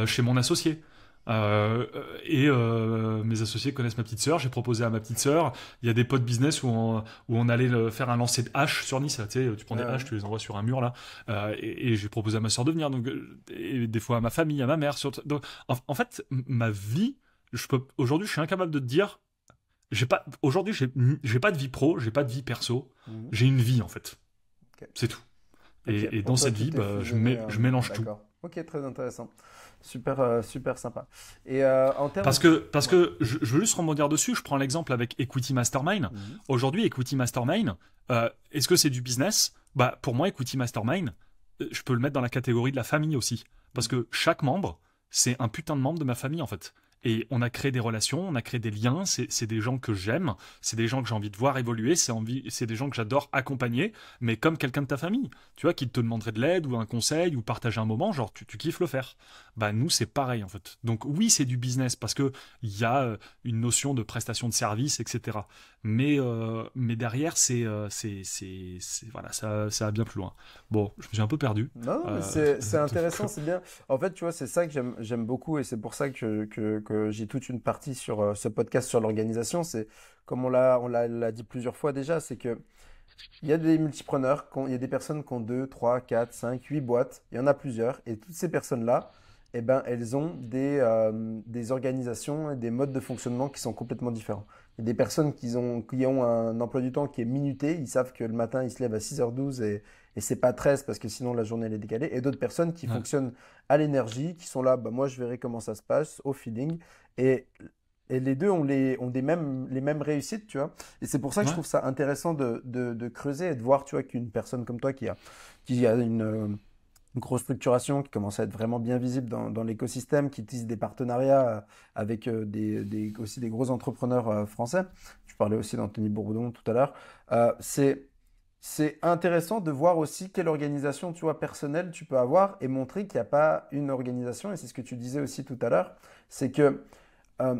chez mon associé. Mes associés connaissent ma petite sœur, j'ai proposé à ma petite sœur. Il y a des potes business où on allait faire un lancer de haches sur Nice. Tu sais, tu prends des haches, tu les envoies sur un mur là. Et j'ai proposé à ma sœur de venir. Donc, et des fois à ma famille, à ma mère. Donc, en fait, ma vie, aujourd'hui, je suis incapable de te dire. Aujourd'hui, j'ai pas de vie pro, j'ai pas de vie perso. J'ai une vie en fait. Ok. C'est tout. Ok. Et Pour dans toi, cette tout vie, est bah, fusionné. je mélange tout. D'accord. Ok, très intéressant. Super, super sympa. Et en termes Parce que je veux juste rebondir dessus, je prends l'exemple avec Equity Mastermind. Mhm. Aujourd'hui, Equity Mastermind, est-ce que c'est du business? Bah, pour moi, Equity Mastermind, je peux le mettre dans la catégorie de la famille aussi. Parce que chaque membre, c'est un putain de membre de ma famille en fait. Et on a créé des relations, on a créé des liens, c'est des gens que j'aime, c'est des gens que j'ai envie de voir évoluer, c'est des gens que j'adore accompagner, mais comme quelqu'un de ta famille, tu vois, qui te demanderait de l'aide ou un conseil ou partager un moment, genre tu kiffes le faire. Bah nous c'est pareil en fait. Donc oui c'est du business parce que il y a une notion de prestation de service, etc. Mais derrière voilà ça va bien plus loin. Bon je me suis un peu perdu. Non, non, mais c'est intéressant, c'est bien. En fait, tu vois, c'est ça que j'aime beaucoup et c'est pour ça que j'ai toute une partie sur ce podcast sur l'organisation. C'est comme l'a dit plusieurs fois déjà, c'est que il y a des multipreneurs, il y a des personnes qui ont 2, 3, 4, 5, 8 boîtes, il y en a plusieurs et toutes ces personnes-là, eh ben, elles ont des organisations et des modes de fonctionnement qui sont complètement différents. Il y a des personnes qui ont un emploi du temps qui est minuté, ils savent que le matin, ils se lèvent à 6h12 et c'est pas 13 parce que sinon la journée elle est décalée. Et d'autres personnes qui Ouais. fonctionnent à l'énergie, qui sont là, bah, moi je verrai comment ça se passe, au feeling. Et, et les deux ont les mêmes réussites, tu vois. Et c'est pour ça que je Ouais. trouve ça intéressant de creuser et de voir, tu vois, qu'une personne comme toi qui a une grosse structuration, qui commence à être vraiment bien visible dans l'écosystème, qui tisse des partenariats avec aussi des gros entrepreneurs français. Je parlais aussi d'Anthony Bourdon tout à l'heure. C'est intéressant de voir aussi quelle organisation, tu vois, personnelle tu peux avoir et montrer qu'il n'y a pas une organisation. Et c'est ce que tu disais aussi tout à l'heure, c'est que euh,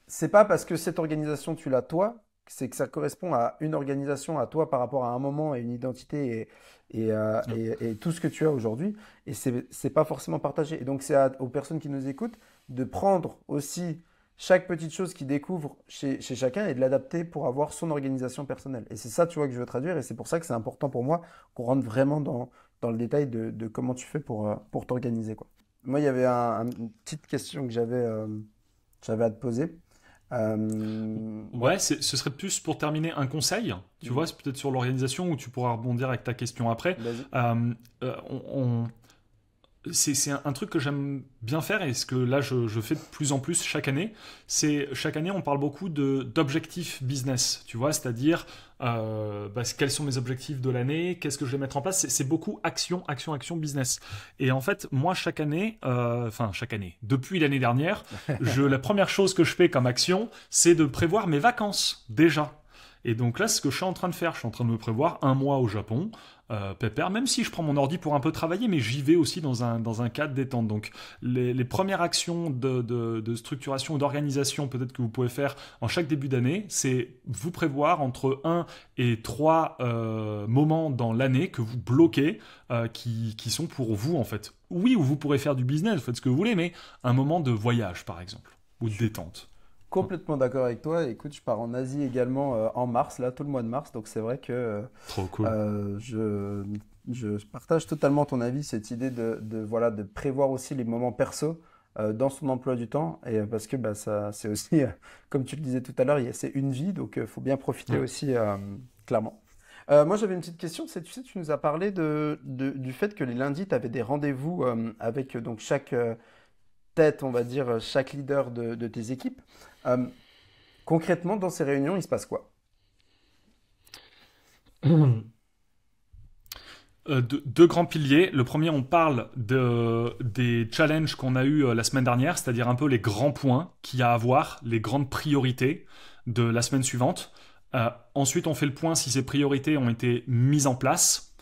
c'est pas parce que cette organisation tu l'as toi, c'est que ça correspond à une organisation à toi par rapport à un moment et une identité et tout ce que tu as aujourd'hui. Et c'est pas forcément partagé. Et donc c'est aux personnes qui nous écoutent de prendre aussi chaque petite chose qu'ils découvrent chez chacun et de l'adapter pour avoir son organisation personnelle. Et c'est ça, tu vois, que je veux traduire. Et c'est pour ça que c'est important pour moi qu'on rentre vraiment dans le détail de comment tu fais pour t'organiser, quoi. Moi, il y avait une petite question que j'avais à te poser. Ouais. Ouais, ce serait plus pour terminer un conseil, tu vois, c'est peut-être sur l'organisation où tu pourras rebondir avec ta question après. Vas-y. C'est un truc que j'aime bien faire et ce que là je fais de plus en plus chaque année, c'est chaque année on parle beaucoup d'objectifs business, tu vois, c'est-à-dire quels sont mes objectifs de l'année, qu'est-ce que je vais mettre en place, c'est beaucoup action, action, action business. Et en fait, moi chaque année, depuis l'année dernière, la première chose que je fais comme action, c'est de prévoir mes vacances déjà. Et donc là, ce que je suis en train de faire, je suis en train de me prévoir un mois au Japon, pépère, même si je prends mon ordi pour un peu travailler, mais j'y vais aussi dans un cadre détente. Donc les premières actions de structuration ou d'organisation peut-être que vous pouvez faire en chaque début d'année, c'est vous prévoir entre un et 3 moments dans l'année que vous bloquez, qui sont pour vous en fait. Oui, où vous pourrez faire du business, vous faites ce que vous voulez, mais un moment de voyage par exemple, ou de détente. Complètement d'accord avec toi. Écoute, je pars en Asie également en mars, là, tout le mois de mars. Donc c'est vrai que Trop cool. je partage totalement ton avis, cette idée voilà, de prévoir aussi les moments perso dans son emploi du temps. Et parce que bah, ça, c'est aussi, comme tu le disais tout à l'heure, c'est une vie, donc il faut bien profiter Ouais. aussi, clairement. Moi, j'avais une petite question. Tu sais, tu nous as parlé du fait que les lundis, tu avais des rendez-vous avec donc chaque tête, on va dire, chaque leader de tes équipes. Euh, Concrètement, dans ces réunions, il se passe quoi? Deux grands piliers. Le premier, on parle des challenges qu'on a eu la semaine dernière, c'est-à-dire un peu les grands points qu'il y a à voir, les grandes priorités de la semaine suivante. Ensuite, on fait le point si ces priorités ont été mises en place.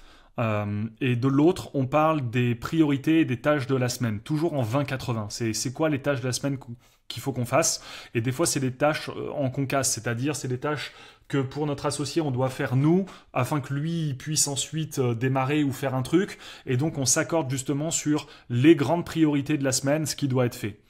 Et de l'autre, on parle des priorités et des tâches de la semaine, toujours en 20-80. C'est quoi les tâches de la semaine qu'il faut qu'on fasse? Et des fois, c'est des tâches en concasse, c'est-à-dire c'est des tâches que pour notre associé, on doit faire nous, afin que lui il puisse ensuite démarrer ou faire un truc. Et donc, on s'accorde justement sur les grandes priorités de la semaine, ce qui doit être fait.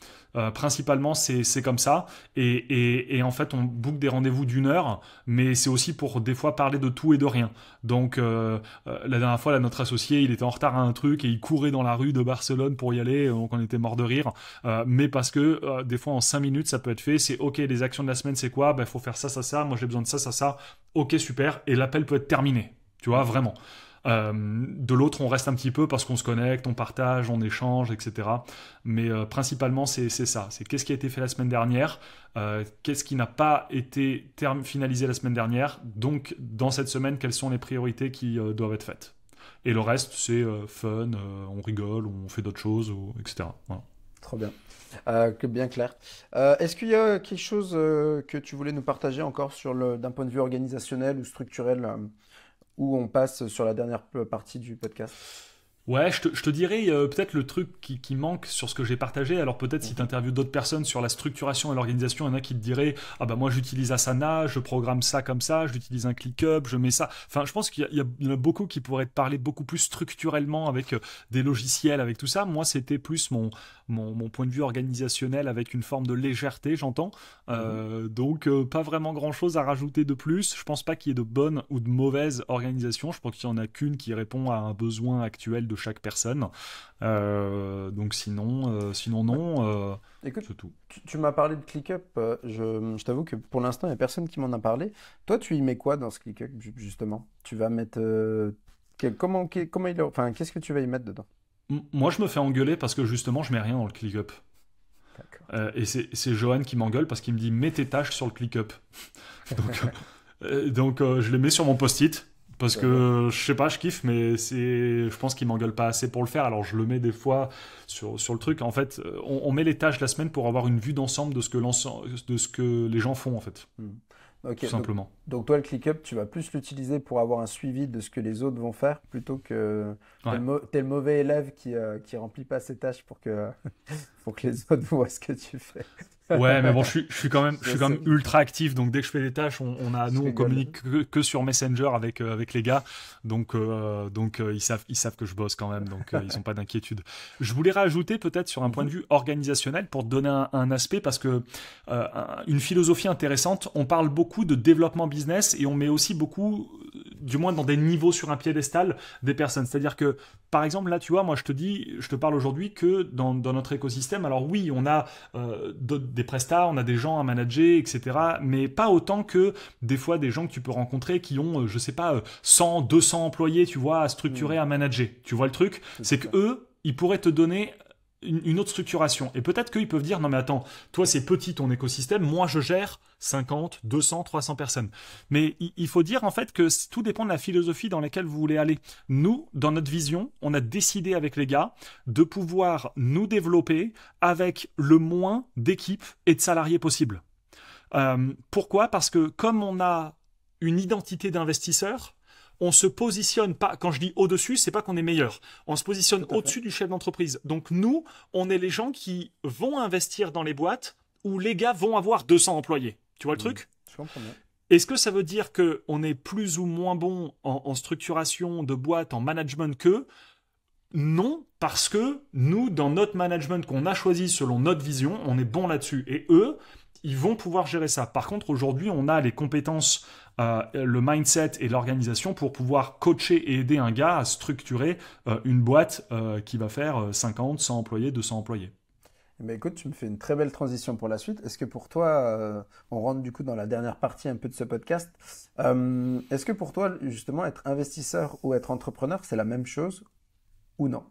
Principalement, c'est comme ça. Et en fait, on book des rendez-vous d'1 heure, mais c'est aussi pour des fois parler de tout et de rien. Donc, la dernière fois, là, notre associé, il était en retard à un truc et il courait dans la rue de Barcelone pour y aller. Donc, on était mort de rire. Mais parce que des fois, en 5 minutes, ça peut être fait. C'est OK, les actions de la semaine, c'est quoi? Ben, faut faire ça, ça, ça. Moi, j'ai besoin de ça, ça, ça. OK, super. Et l'appel peut être terminé. Tu vois, vraiment. De l'autre, on reste un petit peu parce qu'on se connecte, on partage, on échange, etc. Mais principalement, c'est ça. C'est qu'est-ce qui a été fait la semaine dernière, qu'est-ce qui n'a pas été finalisé la semaine dernière. Donc, dans cette semaine, quelles sont les priorités qui doivent être faites. Et le reste, c'est fun, on rigole, on fait d'autres choses, etc. Voilà. Trop bien. Bien clair. Est-ce qu'il y a quelque chose que tu voulais nous partager encore d'un point de vue organisationnel ou structurel où on passe sur la dernière partie du podcast? Ouais, je te dirais peut-être le truc qui manque sur ce que j'ai partagé. Alors peut-être si tu interviews d'autres personnes sur la structuration et l'organisation, il y en a qui te diraient ah bah moi j'utilise Asana, je programme ça comme ça, j'utilise un ClickUp, je mets ça. Enfin, je pense qu'il y en a beaucoup qui pourraient te parler beaucoup plus structurellement avec des logiciels, avec tout ça. Moi, c'était plus mon point de vue organisationnel avec une forme de légèreté, j'entends. Donc pas vraiment grand-chose à rajouter de plus. Je pense pas qu'il y ait de bonne ou de mauvaise organisation. Je pense qu'il y en a qu'une qui répond à un besoin actuel de chaque personne. Donc sinon non. Écoute, c'est tout. tu m'as parlé de ClickUp. Je t'avoue que pour l'instant, il n'y a personne qui m'en a parlé. Toi, tu y mets quoi dans ce ClickUp, justement? Tu vas mettre... enfin, qu'est-ce que tu vas y mettre dedans? Moi, je me fais engueuler parce que justement, je mets rien dans le ClickUp. Et c'est Johan qui m'engueule parce qu'il me dit mets tes tâches sur le ClickUp. Donc je les mets sur mon post-it. Parce que je sais pas, je kiffe, mais je pense qu'il m'engueule pas assez pour le faire. Alors je le mets des fois sur le truc. En fait, on met les tâches de la semaine pour avoir une vue d'ensemble de ce que les gens font en fait. Ok, Tout simplement. Donc toi, le ClickUp, tu vas plus l'utiliser pour avoir un suivi de ce que les autres vont faire plutôt que t'es le mauvais élève qui remplit pas ses tâches pour que les autres voient ce que tu fais. Ouais, mais bon, je suis quand même ultra actif, donc dès que je fais des tâches, on communique que sur Messenger avec les gars, donc ils savent que je bosse quand même, donc ils ont pas d'inquiétude. Je voulais rajouter peut-être sur un point de vue organisationnel pour te donner un aspect, parce que une philosophie intéressante, on parle beaucoup de développement business et on met aussi beaucoup, du moins dans des niveaux sur un piédestal, des personnes. C'est-à-dire que, par exemple, là, tu vois, moi je te parle aujourd'hui que dans notre écosystème, alors oui, on a des prestats, on a des gens à manager, etc. Mais pas autant que des fois des gens que tu peux rencontrer qui ont, je sais pas, 100, 200 employés, tu vois, à structurer, à manager. Tu vois le truc? C'est que eux, ils pourraient te donner une autre structuration. Et peut-être qu'ils peuvent dire, non mais attends, toi c'est petit ton écosystème, moi je gère 50, 200, 300 personnes. Mais il faut dire en fait que tout dépend de la philosophie dans laquelle vous voulez aller. Nous, dans notre vision, on a décidé avec les gars de pouvoir nous développer avec le moins d'équipes et de salariés possible. Pourquoi? Parce que comme on a une identité d'investisseur, on se positionne pas, quand je dis au-dessus, c'est pas qu'on est meilleur. On se positionne au-dessus du chef d'entreprise. Donc nous, on est les gens qui vont investir dans les boîtes où les gars vont avoir 200 employés. Tu vois le truc? Je comprends bien. Est-ce que ça veut dire qu'on est plus ou moins bon en structuration de boîte, en management qu'eux? Non, parce que nous, dans notre management qu'on a choisi selon notre vision, on est bon là-dessus. Et eux, ils vont pouvoir gérer ça. Par contre, aujourd'hui, on a les compétences, le mindset et l'organisation pour pouvoir coacher et aider un gars à structurer une boîte qui va faire 50, 100 employés, 200 employés. Eh bien, écoute, tu me fais une très belle transition pour la suite. Est-ce que pour toi, on rentre du coup dans la dernière partie un peu de ce podcast, est-ce que pour toi, justement, être investisseur ou être entrepreneur, c'est la même chose ou non?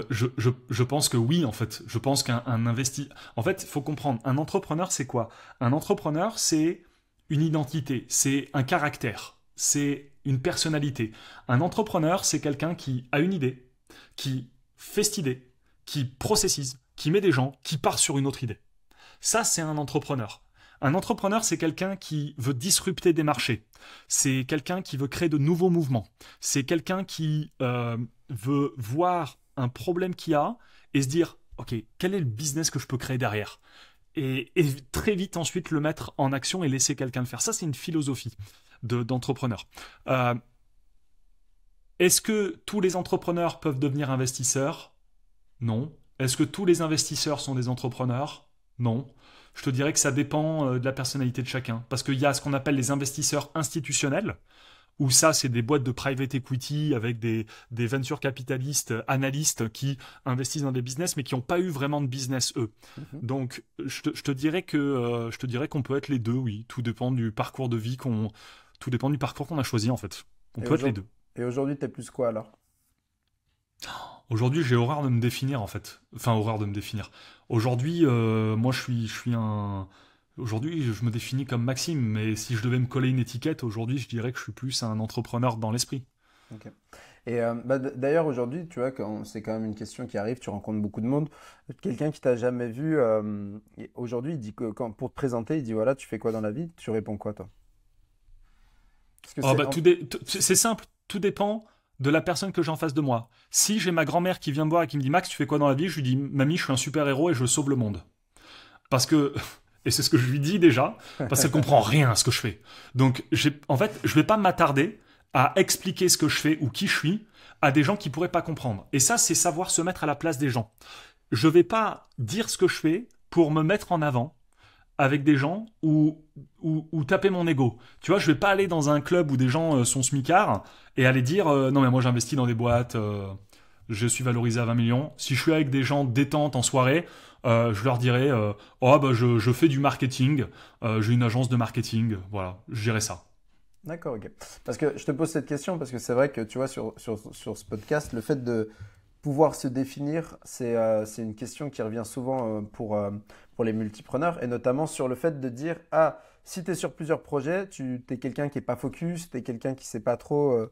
Je pense que oui, en fait. Je pense qu'un investisseur... En fait, il faut comprendre, un entrepreneur, c'est quoi? Un entrepreneur, c'est une identité, c'est un caractère, c'est une personnalité. Un entrepreneur, c'est quelqu'un qui a une idée, qui fait cette idée, qui processise, qui met des gens, qui part sur une autre idée. Ça, c'est un entrepreneur. Un entrepreneur, c'est quelqu'un qui veut disrupter des marchés. C'est quelqu'un qui veut créer de nouveaux mouvements. C'est quelqu'un qui veut voir un problème qu'il y a et se dire, OK, quel est le business que je peux créer derrière ? Et très vite ensuite le mettre en action et laisser quelqu'un le faire. Ça, c'est une philosophie d'entrepreneur. Est-ce que tous les entrepreneurs peuvent devenir investisseurs ? Non. Est-ce que tous les investisseurs sont des entrepreneurs ? Non. Je te dirais que ça dépend de la personnalité de chacun. Parce qu'il y a ce qu'on appelle les investisseurs institutionnels, où ça, c'est des boîtes de private equity avec des venture capitalistes, analystes qui investissent dans des business, mais qui n'ont pas eu vraiment de business, eux. Donc, je te dirais qu'on peut être les deux, oui. Tout dépend du parcours de vie tout dépend du parcours qu'on a choisi, en fait. On peut être les deux. Et aujourd'hui, t'es plus quoi, alors? Aujourd'hui, j'ai horreur de me définir, en fait. Enfin, horreur de me définir. Aujourd'hui, moi, je suis un... Aujourd'hui, je me définis comme Maxime, mais si je devais me coller une étiquette, aujourd'hui, je dirais que je suis plus un entrepreneur dans l'esprit. Ok. Et d'ailleurs, aujourd'hui, tu vois, c'est quand même une question qui arrive, tu rencontres beaucoup de monde. Quelqu'un qui t'a jamais vu, aujourd'hui, il dit que pour te présenter, il dit, voilà, tu fais quoi dans la vie? Tu réponds quoi, toi? Parce que Oh, bah, c'est simple, tout dépend de la personne que j'ai en face de moi. Si j'ai ma grand-mère qui vient me voir et qui me dit Max, tu fais quoi dans la vie? Je lui dis Mamie, je suis un super-héros et je sauve le monde. Parce que, et c'est ce que je lui dis déjà, parce qu'elle comprend rien à ce que je fais. Donc, en fait, je vais pas m'attarder à expliquer ce que je fais ou qui je suis à des gens qui pourraient pas comprendre. Et ça, c'est savoir se mettre à la place des gens. Je vais pas dire ce que je fais pour me mettre en avant avec des gens ou taper mon ego. Tu vois, je vais pas aller dans un club où des gens sont smicards et aller dire non mais moi j'investis dans des boîtes, je suis valorisé à 20 millions. Si je suis avec des gens détente en soirée, je leur dirais oh bah je fais du marketing, j'ai une agence de marketing, voilà, je dirais ça. D'accord, ok. Parce que je te pose cette question parce que c'est vrai que tu vois, sur ce podcast, le fait de pouvoir se définir, c'est une question qui revient souvent pour les multipreneurs et notamment sur le fait de dire, ah, si tu es sur plusieurs projets, tu es quelqu'un qui n'est pas focus, tu es quelqu'un qui ne sait pas trop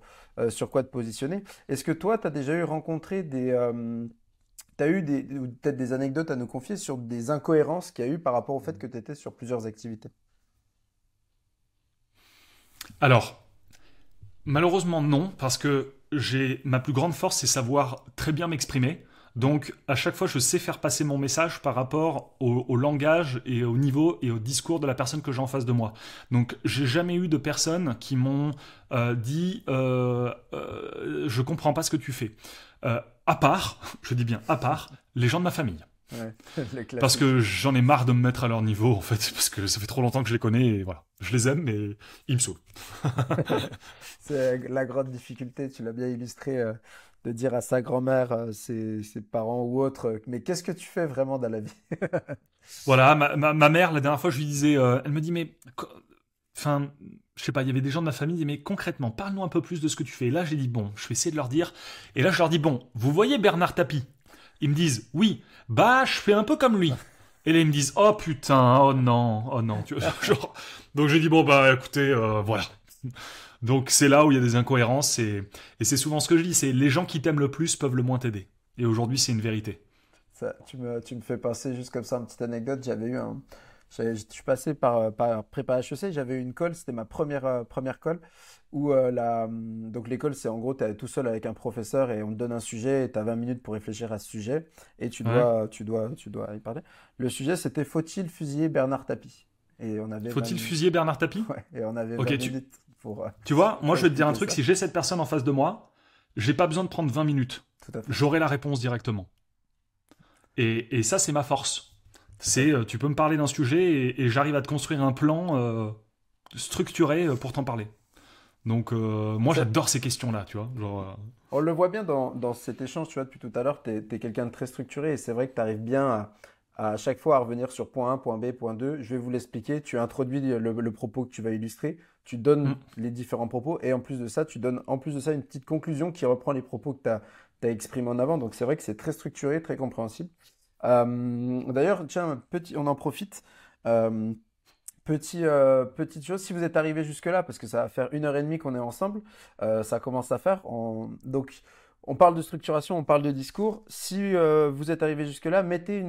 sur quoi te positionner. Est-ce que toi, tu as déjà rencontré t'as eu ou peut-être des anecdotes à nous confier sur des incohérences qu'il y a eu par rapport au fait que tu étais sur plusieurs activités? Alors, malheureusement non, parce que ma plus grande force, c'est savoir très bien m'exprimer. Donc, à chaque fois, je sais faire passer mon message par rapport au langage et au niveau et au discours de la personne que j'ai en face de moi. Donc, j'ai jamais eu de personnes qui m'ont dit je comprends pas ce que tu fais. À part, je dis bien à part, les gens de ma famille. Ouais, le Parce classique. que j'en ai marre de me mettre à leur niveau, en fait, parce que ça fait trop longtemps que je les connais et voilà. Je les aime, mais ils me saoulent. C'est la grande difficulté, tu l'as bien illustré, de dire à sa grand-mère, ses parents ou autres, mais qu'est-ce que tu fais vraiment dans la vie? Voilà, ma mère, la dernière fois, je lui disais, elle me dit, mais, enfin, je sais pas, il y avait des gens de ma famille, mais concrètement, parle-nous un peu plus de ce que tu fais. Et là, j'ai dit, bon, je vais essayer de leur dire. Et là, je leur dis, bon, vous voyez Bernard Tapie? Ils me disent, oui, bah, je fais un peu comme lui. Et là, ils me disent, oh putain, oh non, tu vois, genre. Donc, j'ai dit, bon, bah, écoutez, voilà. Donc, c'est là où il y a des incohérences, et c'est souvent ce que je dis, c'est les gens qui t'aiment le plus peuvent le moins t'aider. Et aujourd'hui, c'est une vérité. Tu me fais penser juste comme ça, une petite anecdote. Je suis passé par prépa HEC, j'avais eu une colle, c'était ma première colle, où donc l'école, c'est en gros, tu es tout seul avec un professeur et on te donne un sujet et tu as 20 minutes pour réfléchir à ce sujet et Ouais. tu dois y parler. Le sujet, c'était faut-il fusiller Bernard Tapie? Et on avait 20 Faut-il minutes. fusiller Bernard Tapie? Ouais, et on avait 20 Ok, minutes tu vois, moi, pour je vais te dire un expliquer truc, ça. si j'ai cette personne en face de moi, j'ai pas besoin de prendre 20 minutes. Tout à fait. J'aurai la réponse directement. Et ça, c'est ma force. Tout à fait. Tu peux me parler d'un sujet et j'arrive à te construire un plan structuré pour t'en parler. Donc, moi, Ça- j'adore ces questions-là, tu vois. Genre, On le voit bien dans cet échange, tu vois, depuis tout à l'heure, tu es quelqu'un de très structuré et c'est vrai que tu arrives bien à chaque fois à revenir sur point 1, point B, point 2. Je vais vous l'expliquer. Tu introduis le propos que tu vas illustrer, tu donnes hmm. les différents propos et en plus de ça, tu donnes en plus de ça une petite conclusion qui reprend les propos que tu as exprimés en avant. Donc c'est vrai que c'est très structuré, très compréhensible. D'ailleurs, tiens, on en profite. Euh, petite chose, si vous êtes arrivé jusque-là, parce que ça va faire 1 heure et demie qu'on est ensemble, ça commence à faire. Donc, on parle de structuration, on parle de discours. Si vous êtes arrivé jusque-là, mettez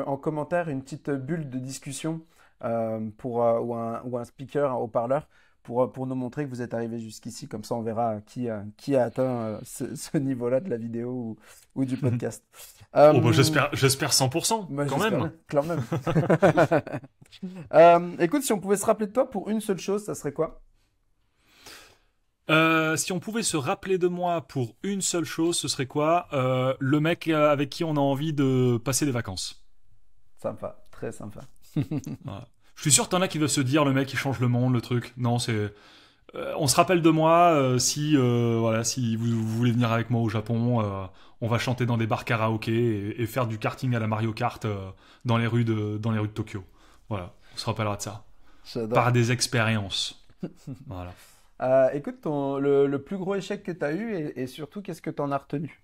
en commentaire une petite bulle de discussion ou un speaker, un haut-parleur, pour nous montrer que vous êtes arrivé jusqu'ici. Comme ça, on verra qui a atteint ce niveau-là de la vidéo ou du podcast. Oh, bah, j'espère 100%, Moi, quand j'espère même. quand même. Écoute, si on pouvait se rappeler de toi pour une seule chose, ça serait quoi? Si on pouvait se rappeler de moi pour une seule chose, ce serait quoi? Le mec avec qui on a envie de passer des vacances. Sympa, très sympa. Voilà. Je suis sûr que t'en as qui veulent se dire le mec qui change le monde, le truc. Non, c'est. On se rappelle de moi si vous voulez venir avec moi au Japon, on va chanter dans des bars karaoké et faire du karting à la Mario Kart dans les rues de Tokyo. Voilà, on se rappellera de ça. J'adore. Par des expériences. Voilà. Écoute, le plus gros échec que tu as eu et surtout, qu'est-ce que tu en as retenu?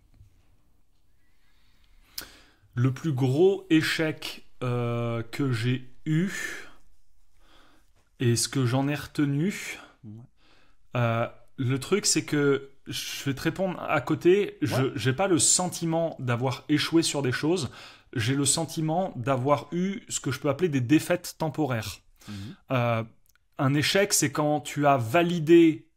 Le plus gros échec que j'ai eu et ce que j'en ai retenu. Ouais. Le truc, c'est que je vais te répondre à côté. Ouais. Je n'ai pas le sentiment d'avoir échoué sur des choses. J'ai le sentiment d'avoir eu ce que je peux appeler des défaites temporaires. Mhm. Euh, un échec, c'est quand tu as validé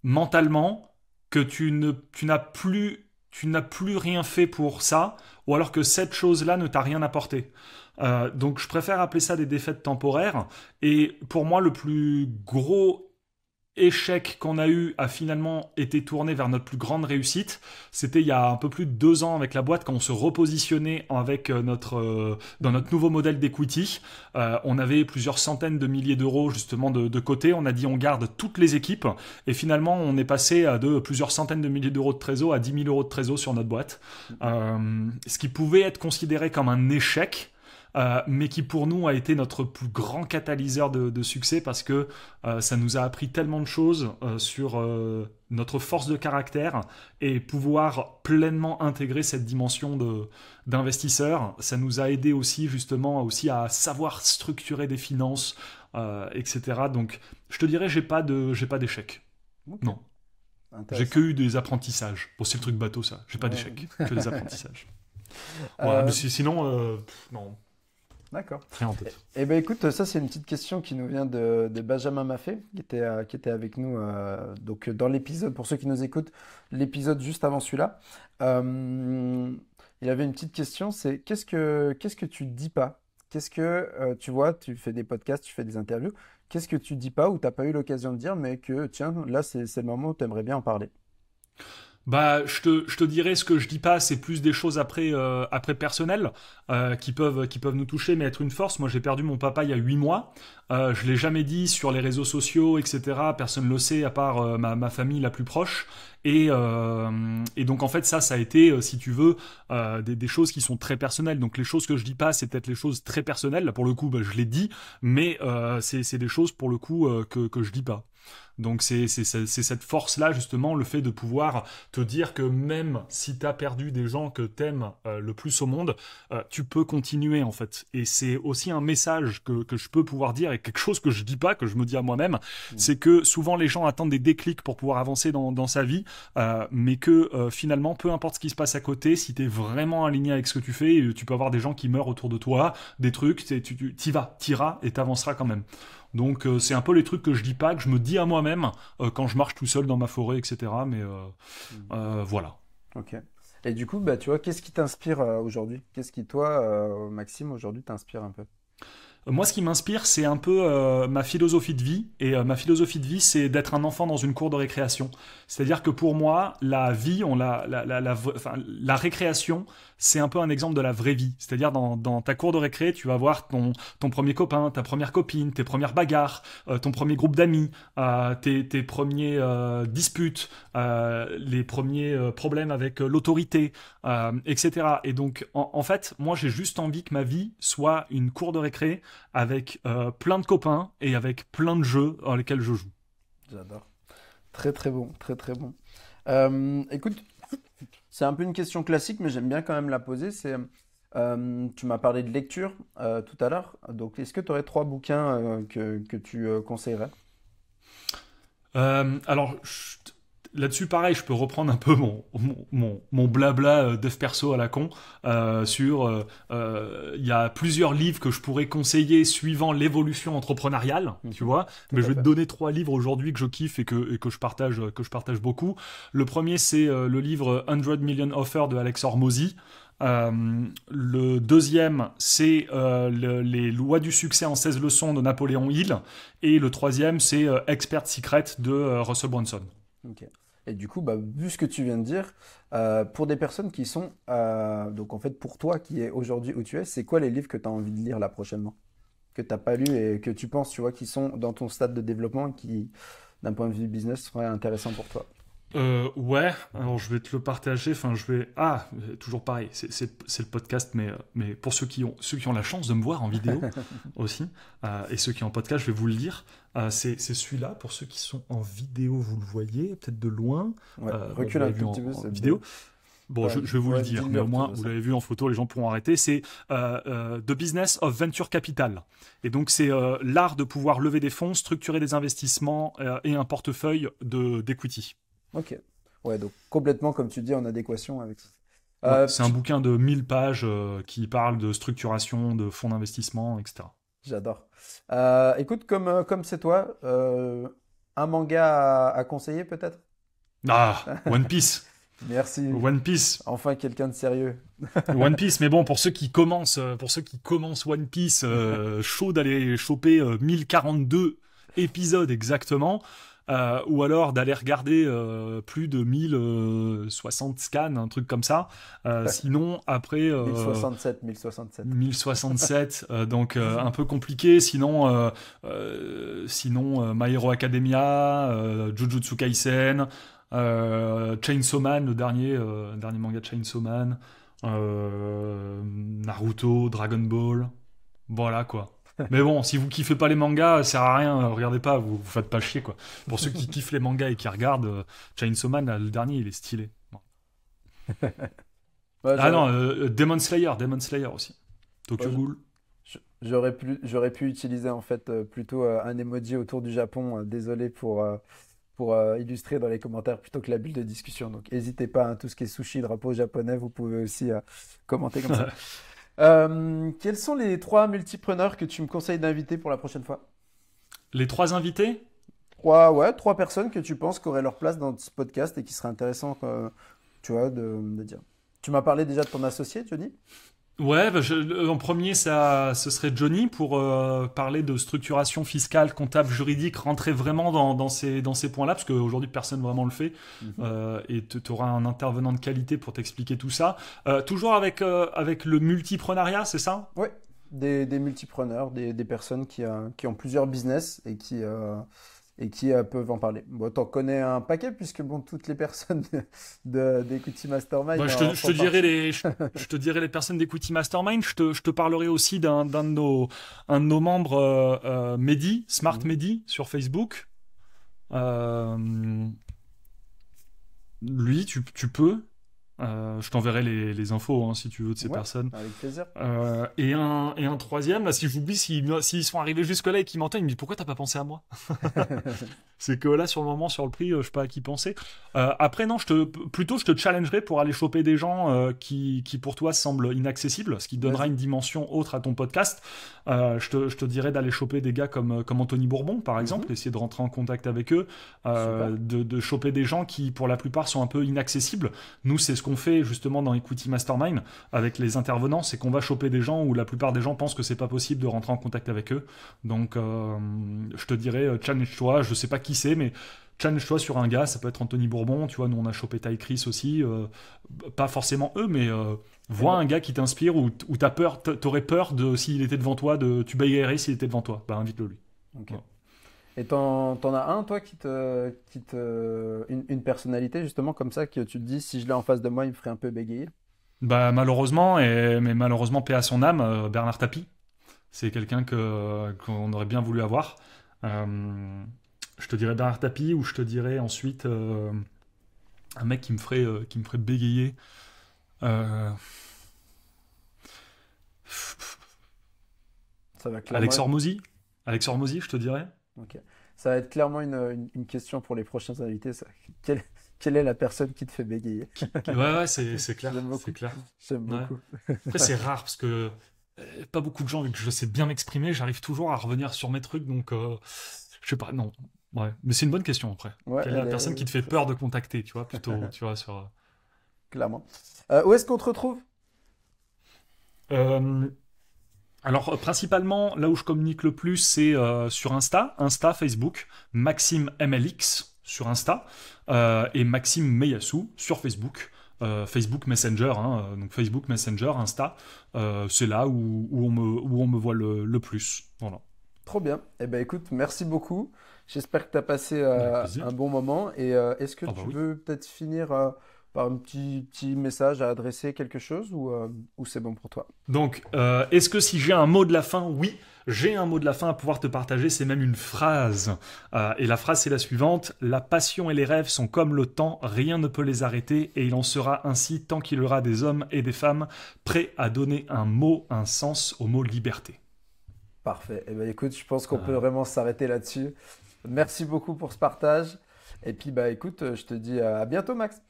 mentalement que tu n'as plus rien fait pour ça, ou alors que cette chose-là ne t'a rien apporté. Donc je préfère appeler ça des défaites temporaires. Et pour moi, le plus gros échec qu'on a eu a finalement été tourné vers notre plus grande réussite. C'était il y a un peu plus de 2 ans avec la boîte quand on se repositionnait avec dans notre nouveau modèle d'equity. On avait plusieurs centaines de milliers d'euros justement de côté. On a dit on garde toutes les équipes et finalement on est passé de plusieurs centaines de milliers d'euros de trésor à 10 000 euros de trésor sur notre boîte. Ce qui pouvait être considéré comme un échec. Mais qui pour nous a été notre plus grand catalyseur de succès parce que ça nous a appris tellement de choses sur notre force de caractère et pouvoir pleinement intégrer cette dimension d'investisseur. Ça nous a aidé aussi justement aussi à savoir structurer des finances, etc. Donc je te dirais j'ai pas d'échec. Ok, Non, j'ai que intéressant. eu des apprentissages. Bon, c'est le truc bateau ça. J'ai pas Ouais. d'échec, que des apprentissages. Voilà, mais Euh, sinon non, d'accord. rien en tête. Eh ben écoute, ça c'est une petite question qui nous vient de Benjamin Maffé, qui était avec nous donc dans l'épisode, pour ceux qui nous écoutent, l'épisode juste avant celui-là. Euh, il avait une petite question, c'est qu'est-ce que tu dis pas? Qu'est-ce que tu vois, tu fais des podcasts, tu fais des interviews, qu'est-ce que tu dis pas ou t'as pas eu l'occasion de dire, mais que tiens, là c'est le moment où tu aimerais bien en parler. Bah, je te dirais ce que je dis pas, c'est plus des choses après personnelles qui peuvent nous toucher, mais être une force. Moi, j'ai perdu mon papa il y a 8 mois. Je l'ai jamais dit sur les réseaux sociaux, etc. Personne le sait à part ma famille la plus proche. Et donc en fait ça a été, si tu veux, des choses qui sont très personnelles. Donc les choses que je dis pas, c'est peut-être les choses très personnelles. Là pour le coup, bah, je l'ai dit, mais c'est des choses pour le coup que je dis pas. Donc c'est cette force-là justement, le fait de pouvoir te dire que même si t'as perdu des gens que t'aimes le plus au monde, tu peux continuer en fait. Et c'est aussi un message que je peux pouvoir dire et quelque chose que je dis pas, que je me dis à moi-même, Mm. c'est que souvent les gens attendent des déclics pour pouvoir avancer dans sa vie, mais que finalement, peu importe ce qui se passe à côté, si t'es vraiment aligné avec ce que tu fais, tu peux avoir des gens qui meurent autour de toi, des trucs, t'iras et t'avanceras quand même. Donc c'est un peu les trucs que je dis pas, que je me dis à moi-même quand je marche tout seul dans ma forêt, etc. Mais Mm. voilà. Ok. Et du coup, bah tu vois, qu'est-ce qui t'inspire aujourd'hui? Qu'est-ce qui toi, Maxime, aujourd'hui t'inspire un peu? Moi, ce qui m'inspire, c'est un peu ma philosophie de vie. Et ma philosophie de vie, c'est d'être un enfant dans une cour de récréation. C'est-à-dire que pour moi, la vie, enfin, la récréation, c'est un peu un exemple de la vraie vie. C'est-à-dire dans ta cour de récré, tu vas voir ton premier copain, ta première copine, tes premières bagarres, ton premier groupe d'amis, tes premiers disputes, les premiers problèmes avec l'autorité, etc. Et donc, en fait, moi, j'ai juste envie que ma vie soit une cour de récré avec plein de copains et avec plein de jeux dans lesquels je joue. J'adore. Très très bon, très très bon. Écoute, c'est un peu une question classique, mais j'aime bien quand même la poser. C'est Tu m'as parlé de lecture tout à l'heure. Donc, est-ce que tu aurais trois bouquins que tu conseillerais? Alors, là-dessus, pareil, je peux reprendre un peu mon blabla dev perso à la con sur... Il y a plusieurs livres que je pourrais conseiller suivant l'évolution entrepreneuriale, tu Mhm. vois. Tout Mais je à vais te fait. donner trois livres aujourd'hui que je kiffe et que je partage beaucoup. Le premier, c'est le livre 100 Million Offers de Alex Hormozy. Le deuxième, c'est les lois du succès en 16 leçons de Napoléon Hill. Et le troisième, c'est Expert Secret de Russell Brunson. Ok. Et du coup, bah, vu ce que tu viens de dire, pour des personnes qui sont... donc en fait, pour toi qui est aujourd'hui où tu es, c'est quoi les livres que tu as envie de lire là prochainement? Que tu n'as pas lu et que tu penses, tu vois, qui sont dans ton stade de développement et qui, d'un point de vue business, seraient intéressants pour toi? Ouais, alors je vais te le partager. Enfin, je vais. Ah, toujours pareil. C'est le podcast, mais pour ceux qui ont la chance de me voir en vidéo aussi, et ceux qui ont en podcast, je vais vous le dire. C'est celui-là. Pour ceux qui sont en vidéo, vous le voyez peut-être de loin. Ouais, Bon, vous recule un l'avez vu tout petit peu, en c'est vidéo. bien. Bon, Ouais, je vais vous le ouais, dire, mais dis-le au retour moins de vous ça. l'avez vu en photo, les gens pourront arrêter. C'est The Business of Venture Capital. Et donc c'est l'art de pouvoir lever des fonds, structurer des investissements et un portefeuille d'equity. Ok. Ouais, donc complètement, comme tu dis, en adéquation avec ça. Ouais, c'est un Tu- bouquin de 1000 pages qui parle de structuration, de fonds d'investissement, etc. J'adore. Écoute, comme c'est toi, un manga à conseiller peut-être? Ah, One Piece. Merci. One Piece. Enfin, quelqu'un de sérieux. One Piece, mais bon, pour ceux qui commencent One Piece, chaud d'aller choper 1042 épisodes exactement, ou alors d'aller regarder plus de 1060 scans, un truc comme ça. Sinon, après 1067, 1067. 1067, donc un peu compliqué. Sinon, My Hero Academia, Jujutsu Kaisen, Chainsaw Man, dernier manga de Chainsaw Man, Naruto, Dragon Ball, voilà quoi. Mais bon, si vous kiffez pas les mangas, ça sert à rien, regardez pas, vous faites pas chier quoi. Pour ceux qui kiffent les mangas et qui regardent, Chainsaw Man, là, le dernier, il est stylé. Bon. Ouais, Ah non, Demon Slayer aussi. Tokyo ouais, Ghoul. j'aurais pu utiliser en fait plutôt un emoji autour du Japon. Désolé pour illustrer dans les commentaires plutôt que la bulle de discussion. Donc n'hésitez pas, hein, tout ce qui est sushi, drapeau japonais, vous pouvez aussi commenter comme ça. Quels sont les trois multipreneurs que tu me conseilles d'inviter pour la prochaine fois? Les trois invités. Trois, ouais, trois personnes que tu penses qu'auraient leur place dans ce podcast et qui seraient intéressants, tu vois, de dire. Tu m'as parlé déjà de ton associé, Johnny? Ouais, bah, en premier, ce serait Johnny pour parler de structuration fiscale, comptable, juridique, rentrer vraiment dans ces points-là, parce qu'aujourd'hui, personne vraiment le fait. Mhm. Et tu auras un intervenant de qualité pour t'expliquer tout ça. Toujours avec le multiprenariat, c'est ça? Ouais, des multipreneurs, des personnes qui ont plusieurs business et qui peuvent en parler. Bon, t'en connais un paquet puisque bon, toutes les personnes d'Equity Mastermind Bah, en je font te dirai partie. je te dirai les personnes d'Equity Mastermind. Je te parlerai aussi un de nos membres, Mehdi, Smart Mhm. Mehdi, sur Facebook. Euh, Lui, tu peux. Je t'enverrai les infos hein, si tu veux de ces Ouais, personnes. avec plaisir. Et un troisième, là, si j'oublie, s'ils sont arrivés jusque-là et qu'ils m'entendent, ils me disent pourquoi t'as pas pensé à moi? C'est que là, sur le moment, sur le prix, je sais pas à qui penser. Après, non, plutôt, je te challengerai pour aller choper des gens qui, pour toi, semblent inaccessibles, ce qui donnera Vas-y. une dimension autre à ton podcast. Je te dirais d'aller choper des gars comme Anthony Bourbon, par exemple, Mhm. essayer de rentrer en contact avec eux, Super. de choper des gens qui, pour la plupart, sont un peu inaccessibles. Nous, c'est ce qu'on fait justement dans Equity Mastermind avec les intervenants, c'est qu'on va choper des gens où la plupart des gens pensent que c'est pas possible de rentrer en contact avec eux. Donc, je te dirais, challenge-toi. Je sais pas qui c'est, mais challenge-toi sur un gars. Ça peut être Anthony Bourbon. Tu vois, nous on a chopé Ty Chris aussi. Pas forcément eux, mais Eh vois ben, un gars qui t'inspire ou t'as peur, t'aurais peur de s'il était devant toi, tu bégayerais s'il était devant toi. Bah invite-le lui. ok. Voilà. Et t'en as un, toi, une personnalité, justement, comme ça, que tu te dis, si je l'ai en face de moi, il me ferait un peu bégayer. Bah malheureusement, mais malheureusement paix à son âme, Bernard Tapie. C'est quelqu'un qu'on aurait bien voulu avoir. Euh, je te dirais Bernard Tapie ou je te dirais ensuite un mec qui me ferait bégayer. Euh, Ça va clairement... Alex Hormozy, je te dirais. Ok. Ça va être clairement une question pour les prochains invités. Ça. Quelle est la personne qui te fait bégayer? Ouais, c'est clair. J'aime beaucoup. C'est clair. J'aime beaucoup. Après, c'est rare parce que pas beaucoup de gens, vu que je sais bien m'exprimer, j'arrive toujours à revenir sur mes trucs, donc je sais pas, non. Ouais, mais c'est une bonne question après. Ouais, Quelle est la personne qui te fait peur de contacter, tu vois, plutôt, tu vois, sur... Clairement. Où est-ce qu'on te retrouve? Alors, principalement, là où je communique le plus, c'est sur Insta, Facebook, Maxime MLX sur Insta, et Maxime Meyassou sur Facebook. Facebook Messenger, hein, donc Facebook Messenger, Insta, c'est là où on me voit le plus. Voilà. Trop bien. Eh ben écoute, merci beaucoup. J'espère que tu as passé Avec plaisir. un bon moment. Et est-ce que Ah bah tu oui. veux peut-être finir par un petit message à adresser, quelque chose, ou c'est bon pour toi? Donc, est-ce que si j'ai un mot de la fin? Oui, j'ai un mot de la fin à pouvoir te partager, c'est même une phrase. Et la phrase, c'est la suivante. La passion et les rêves sont comme le temps, rien ne peut les arrêter, et il en sera ainsi tant qu'il y aura des hommes et des femmes prêts à donner un sens au mot liberté. Parfait. Eh ben écoute, je pense qu'on peut vraiment s'arrêter là-dessus. Merci beaucoup pour ce partage. Et puis bah écoute, je te dis à bientôt, Max.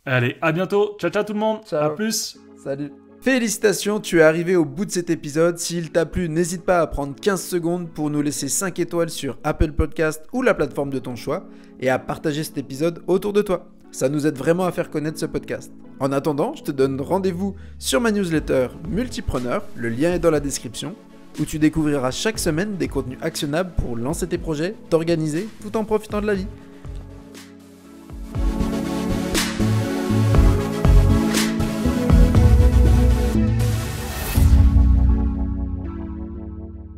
Allez, à bientôt. Ciao, ciao tout le monde. Ciao. À plus. Salut. Félicitations, tu es arrivé au bout de cet épisode. S'il t'a plu, n'hésite pas à prendre 15 secondes pour nous laisser 5 étoiles sur Apple Podcast ou la plateforme de ton choix et à partager cet épisode autour de toi. Ça nous aide vraiment à faire connaître ce podcast. En attendant, je te donne rendez-vous sur ma newsletter Multipreneur, le lien est dans la description, où tu découvriras chaque semaine des contenus actionnables pour lancer tes projets, t'organiser tout en profitant de la vie.